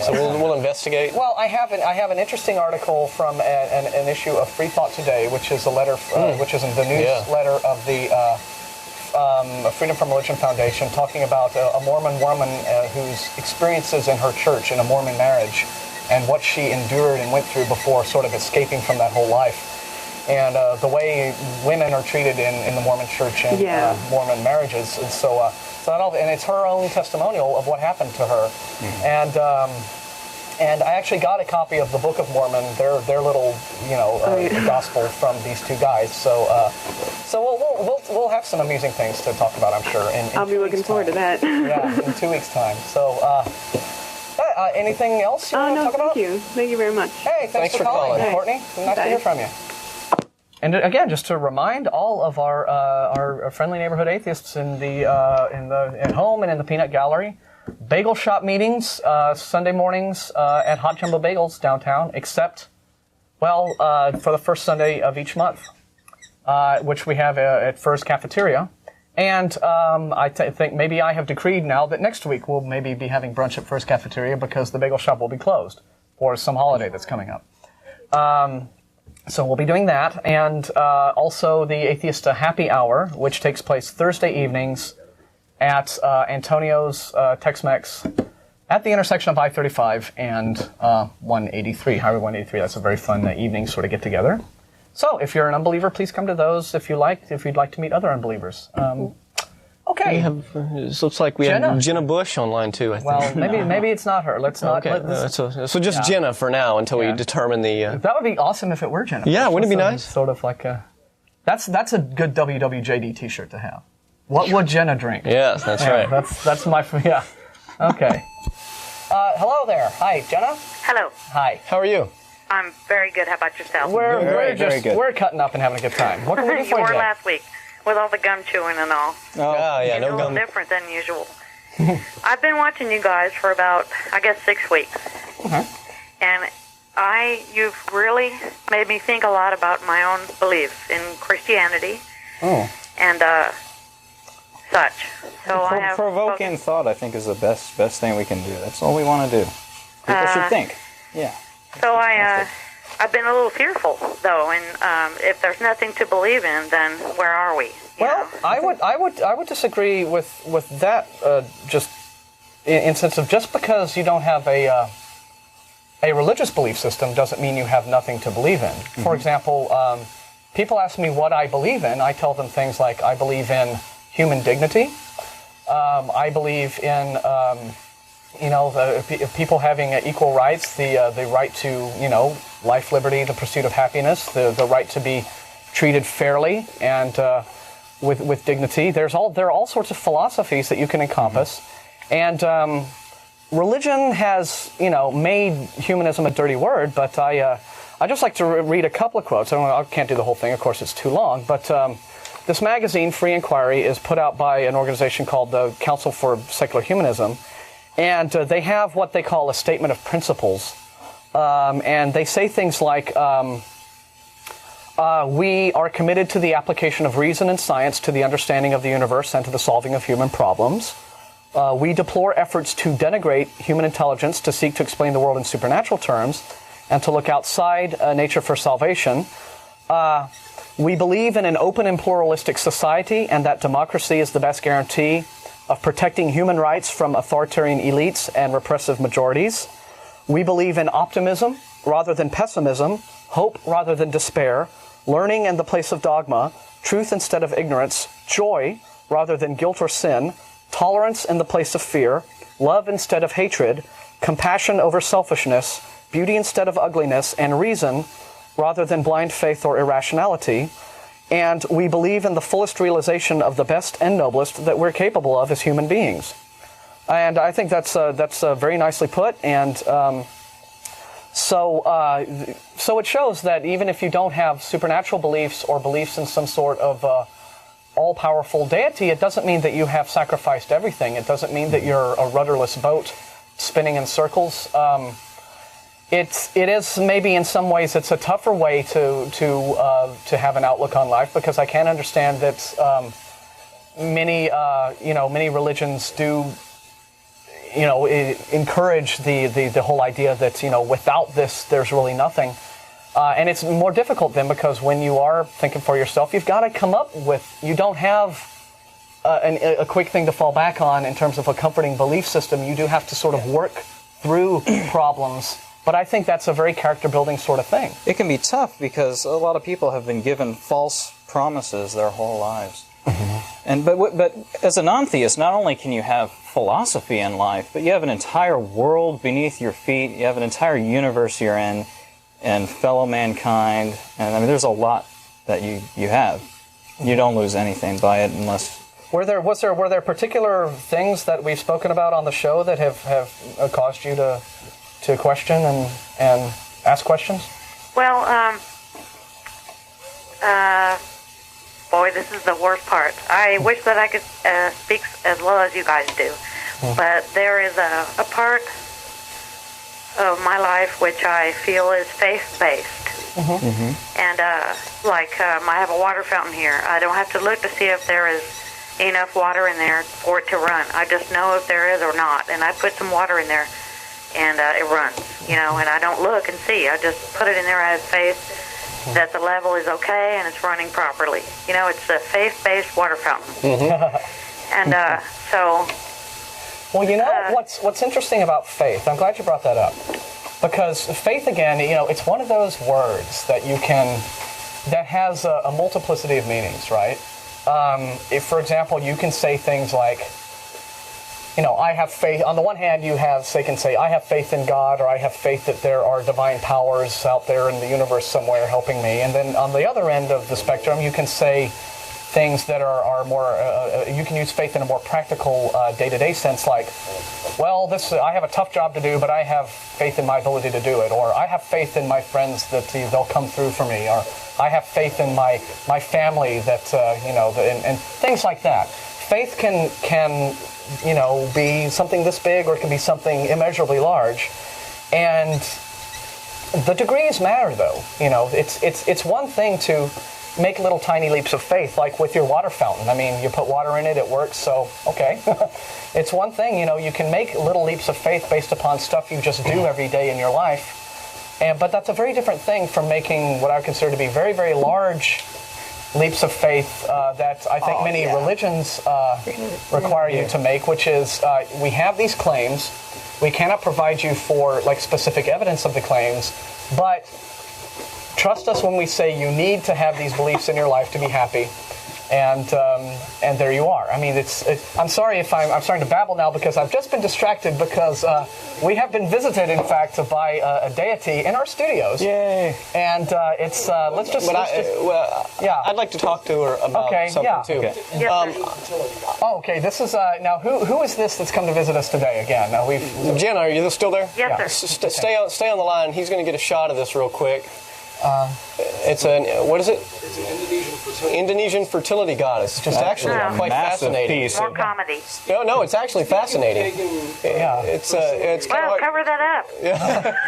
we'll investigate. Well, I have an interesting article from an issue of Free Thought Today, which is a letter, which is in the newsletter of the Freedom from Religion Foundation, talking about a Mormon woman whose experiences in her church in a Mormon marriage, and what she endured and went through before sort of escaping from that whole life. And the way women are treated in the Mormon Church and Mormon marriages, and so it's her own testimonial of what happened to her, and I actually got a copy of the Book of Mormon, their little gospel from these two guys. So we'll have some amusing things to talk about, I'm sure. I'll be looking forward to that. Yeah, in 2 weeks' time. So. Anything else you want to talk about? Thank you very much. Hey, thanks for calling, Courtney. Nice to hear from you. And again, just to remind all of our friendly neighborhood atheists at home and in the Peanut Gallery, bagel shop meetings Sunday mornings at Hot Jumbo Bagels downtown, except for the first Sunday of each month, which we have at Fur's Cafeteria. And I think maybe I have decreed now that next week we'll maybe be having brunch at Fur's Cafeteria because the bagel shop will be closed for some holiday that's coming up. So we'll be doing that, and also the Atheist Happy Hour, which takes place Thursday evenings at Antonio's Tex-Mex at the intersection of I-35 and 183, Highway 183. That's a very fun evening sort of get-together. So if you're an unbeliever, please come to those if you'd like to meet other unbelievers. Okay. It looks like we have Jenna Bush online too, I think. Well, maybe it's not her. Let's not. Okay. So just Jenna for now until we determine the. That would be awesome if it were Jenna. Yeah, wouldn't it be nice? Sort of like a. That's a good WWJD T-shirt to have. What would Jenna drink? Yes, that's right. That's my yeah. Okay. Hello there. Hi, Jenna. Hello. Hi. How are you? I'm very good. How about yourself? We're cutting up and having a good time. What can we do for you? You were last week with all the gum chewing and all. Oh, yeah, no gum. It's a little different than usual. I've been watching you guys for about, 6 weeks. Okay. And you've really made me think a lot about my own beliefs in Christianity. Oh. And such. So I have provoking thought, I think, is the best thing we can do. That's all we want to do. People should think. Yeah. So I've been a little fearful, though, and if there's nothing to believe in, then where are we? I would disagree with that. Just in sense of just because you don't have a religious belief system doesn't mean you have nothing to believe in. Mm-hmm. For example, people ask me what I believe in. I tell them things like I believe in human dignity. I believe in people having equal rights, the right to, life, liberty, the pursuit of happiness, the right to be treated fairly and with dignity. There are all sorts of philosophies that you can encompass, and religion has, made humanism a dirty word. But I just like to read a couple of quotes. I can't do the whole thing, of course, it's too long. But this magazine, Free Inquiry, is put out by an organization called the Council for Secular Humanism. And they have what they call a statement of principles. And they say things like, we are committed to the application of reason and science to the understanding of the universe and to the solving of human problems. We deplore efforts to denigrate human intelligence to seek to explain the world in supernatural terms and to look outside nature for salvation. We believe in an open and pluralistic society and that democracy is the best guarantee of protecting human rights from authoritarian elites and repressive majorities. We believe in optimism rather than pessimism, hope rather than despair, learning in the place of dogma, truth instead of ignorance, joy rather than guilt or sin, tolerance in the place of fear, love instead of hatred, compassion over selfishness, beauty instead of ugliness, and reason rather than blind faith or irrationality. and we believe in the fullest realization of the best and noblest that we're capable of as human beings. And I think that's very nicely put. And so it shows that even if you don't have supernatural beliefs or beliefs in some sort of all-powerful deity, it doesn't mean that you have sacrificed everything. It doesn't mean that you're a rudderless boat spinning in circles. It is maybe in some ways it's a tougher way to have an outlook on life, because I can understand that many religions do encourage the whole idea that without this there's really nothing, and it's more difficult then, because when you are thinking for yourself, you've got to come up with, you don't have a quick thing to fall back on in terms of a comforting belief system. You do have to sort of work through problems. But I think that's a very character-building sort of thing. It can be tough because a lot of people have been given false promises their whole lives. Mm-hmm. But as a non-theist, not only can you have philosophy in life, but you have an entire world beneath your feet. You have an entire universe you're in, and fellow mankind. And I mean, there's a lot that you have. You don't lose anything by it unless. Were there particular things that we've spoken about on the show that have caused you to question and ask questions? Well, boy, this is the worst part. I wish that I could speak as well as you guys do. But there is a part of my life which I feel is faith-based. And I have a water fountain here. I don't have to look to see if there is enough water in there for it to run. I just know if there is or not. And I put some water in there, and it runs, and I don't look and see. I just put it in there. I have faith that the level is okay and it's running properly. It's a faith-based water fountain. And so... Well, what's interesting about faith, I'm glad you brought that up, because faith, again, it's one of those words that that has a multiplicity of meanings, right? If, for example, you can say things like, I have faith. On the one hand, you can say, I have faith in God, or I have faith that there are divine powers out there in the universe somewhere helping me. And then on the other end of the spectrum, you can say things that are more, you can use faith in a more practical day-to-day sense, like, well, I have a tough job to do, but I have faith in my ability to do it. Or I have faith in my friends that they'll come through for me. Or I have faith in my family that, and things like that. Faith can be something this big, or it can be something immeasurably large. And the degrees matter, though. It's one thing to make little tiny leaps of faith, like with your water fountain. I mean, you put water in it, it works, so okay. It's one thing, you can make little leaps of faith based upon stuff you just do every day in your life. But that's a very different thing from making what I would consider to be very, very large leaps of faith that I think many religions require you to make, which is we have these claims. We cannot provide you for specific evidence of the claims, but trust us when we say you need to have these beliefs in your life to be happy. And there you are. I mean, I'm sorry if I'm starting to babble now, because I've just been distracted because we have been visited, in fact, by a deity in our studios. Yay! And let's just. I'd like to talk to her about something too. Okay. Okay. This is now. Who is this that's come to visit us today again? Now Jenna, are you still there? Yes, sir. Stay on the line. He's going to get a shot of this real quick. What is it? It's an Indonesian fertility goddess. It's actually quite fascinating. More comedy. No, it's actually fascinating. Yeah, it's kind of cover that up.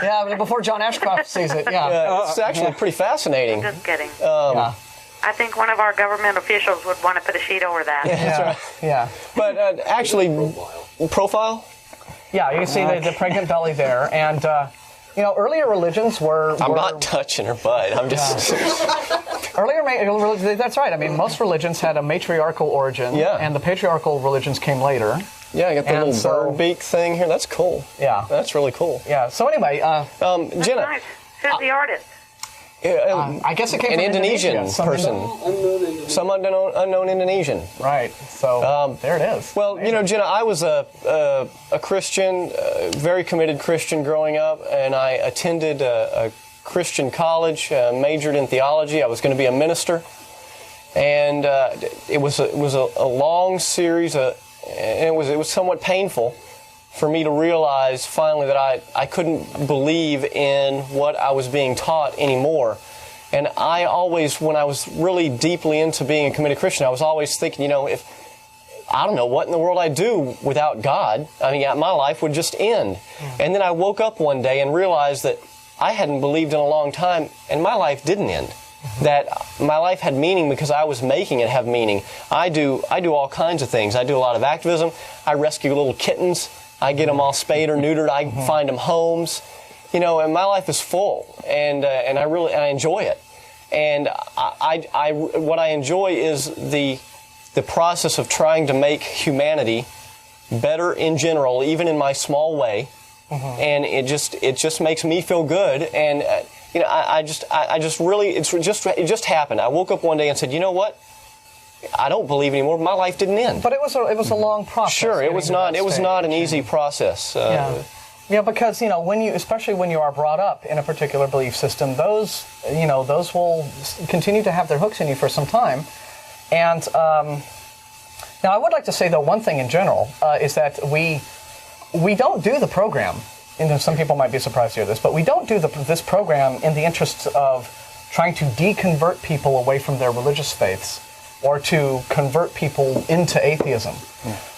Yeah, before John Ashcroft sees it. Yeah, it's actually pretty fascinating. Just kidding. I think one of our government officials would want to put a sheet over that. That's right. Yeah. But actually, profile. Yeah, you can see the pregnant belly there, and. Earlier religions were... I'm not touching her butt. I'm just... That's right. I mean, most religions had a matriarchal origin, and the patriarchal religions came later. Yeah, I got the little bird beak thing here. That's cool. Yeah. That's really cool. Yeah, so anyway... Jenna... Nice. Who's the artist? I guess it came an from Indonesian person. Some unknown Indonesian. Right. So there it is. Well, Jenna, I was a Christian, very committed Christian growing up, and I attended a Christian college, majored in theology. I was going to be a minister. And it was a long series, and it was somewhat painful for me to realize finally that I couldn't believe in what I was being taught anymore. And I always, when I was really deeply into being a committed Christian, I was always thinking, if I don't know what in the world I'd do without God. I mean, my life would just end. And then I woke up one day and realized that I hadn't believed in a long time, and my life didn't end. That my life had meaning because I was making it have meaning. I do all kinds of things. I do a lot of activism. I rescue little kittens. I get them all spayed or neutered. I find them homes. And my life is full, and I enjoy it. And what I enjoy is the process of trying to make humanity better in general, even in my small way. And it just makes me feel good. And I just really, it just happened. I woke up one day and said, you know what? I don't believe anymore. My life didn't end. But it was a long process. Sure, it was not an easy process. Yeah, because especially when you are brought up in a particular belief system, those will continue to have their hooks in you for some time. And now I would like to say though one thing in general is that we don't do the program. And some people might be surprised to hear this, but we don't do this program in the interests of trying to deconvert people away from their religious faiths or to convert people into atheism.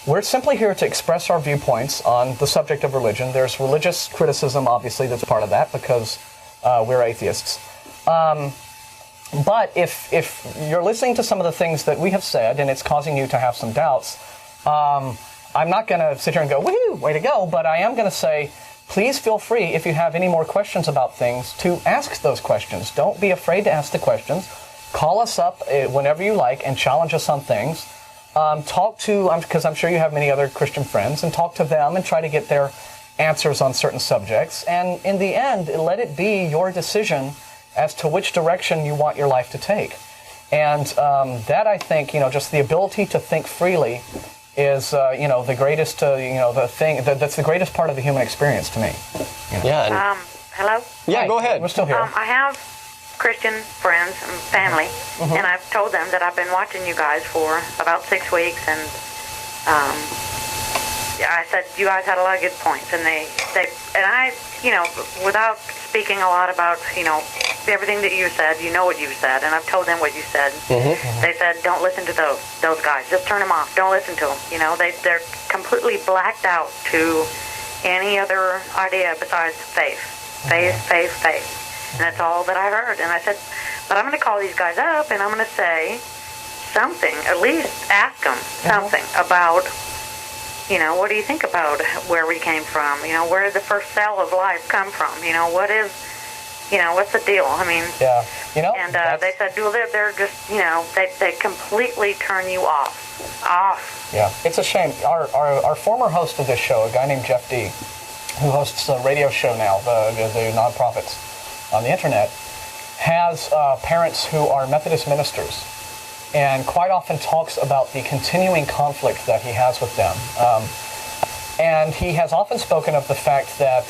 We're simply here to express our viewpoints on the subject of religion. There's religious criticism, obviously, that's part of that because we're atheists. But if you're listening to some of the things that we have said and it's causing you to have some doubts, I'm not going to sit here and go, woohoo, way to go, but I am going to say, please feel free, if you have any more questions about things, to ask those questions. Don't be afraid to ask the questions. Call us up whenever you like and challenge us on things. Talk to, because I'm sure you have many other Christian friends, and talk to them and try to get their answers on certain subjects. And in the end, let it be your decision as to which direction you want your life to take. And that, I think, just the ability to think freely is, the greatest, the thing, that's the greatest part of the human experience to me. Yeah. Hello? Yeah, go ahead. We're still here. I have Christian friends and family, and I've told them that I've been watching you guys for about 6 weeks, and I said you guys had a lot of good points, and I, without speaking a lot about, everything that you said, what you said, and I've told them what you said. They said, don't listen to those guys. Just turn them off. Don't listen to them. They're completely blacked out to any other idea besides faith. Faith. And that's all that I heard. And I said, but I'm going to call these guys up, and I'm going to say something, at least ask them something about, what do you think about where we came from? Where did the first cell of life come from? What is, what's the deal? I mean, and they said, well, they're just, they completely turn you off. Yeah, it's a shame. Our former host of this show, a guy named Jeff D., who hosts a radio show now, the nonprofits on the internet, has parents who are Methodist ministers, and quite often talks about the continuing conflict that he has with them. And he has often spoken of the fact that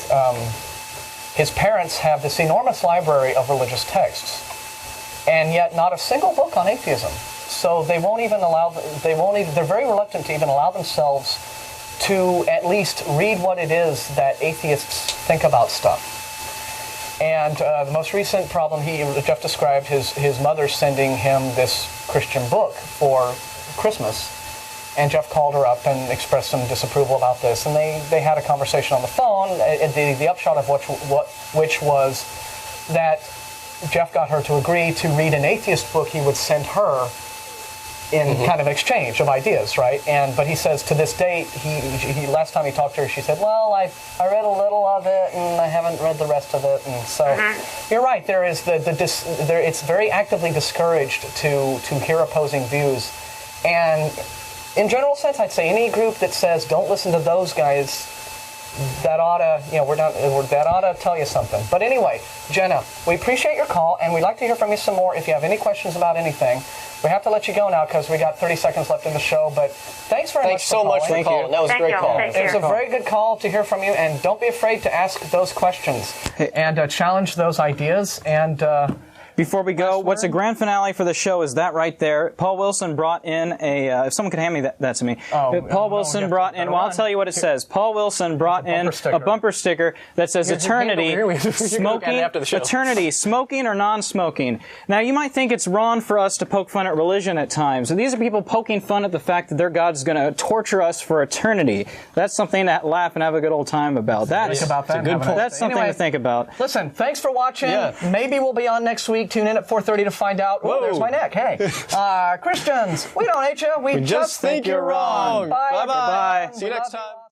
his parents have this enormous library of religious texts, and yet not a single book on atheism. So they won't even they're very reluctant to even allow themselves to at least read what it is that atheists think about stuff. And the most recent problem, Jeff described his mother sending him this Christian book for Christmas, and Jeff called her up and expressed some disapproval about this, and they had a conversation on the phone. The upshot of which was that Jeff got her to agree to read an atheist book he would send her in kind of exchange of ideas, right? But he says to this date, he last time he talked to her, she said, well, I read a little of it and I haven't read the rest of it. And so you're right, there is it's very actively discouraged to hear opposing views. And in general sense, I'd say any group that says don't listen to those guys, that ought to tell you something. But anyway, Jenna, we appreciate your call, and we'd like to hear from you some more if you have any questions about anything. We have to let you go now because we got 30 seconds left in the show, but thanks very much for calling. Thanks so much for calling. That was a great call. It was a very good call to hear from you, and don't be afraid to ask those questions and challenge those ideas. And Before we go, what's a grand finale for the show is that right there. Paul Wilson brought in a, if someone could hand me that to me. Paul Wilson brought in, well, I'll tell you what it says. Paul Wilson brought in a bumper sticker that says eternity, smoking or non-smoking. Now, you might think it's wrong for us to poke fun at religion at times. And these are people poking fun at the fact that their God's going to torture us for eternity. That's something to laugh and have a good old time about. That's a good point. That's something to think about. Listen, thanks for watching. Yeah. Maybe we'll be on next week. Tune in at 4:30 to find out. Oh, there's my neck. Hey, Christians, we don't hate you. We just think you're wrong. Bye. Bye-bye. See you next time.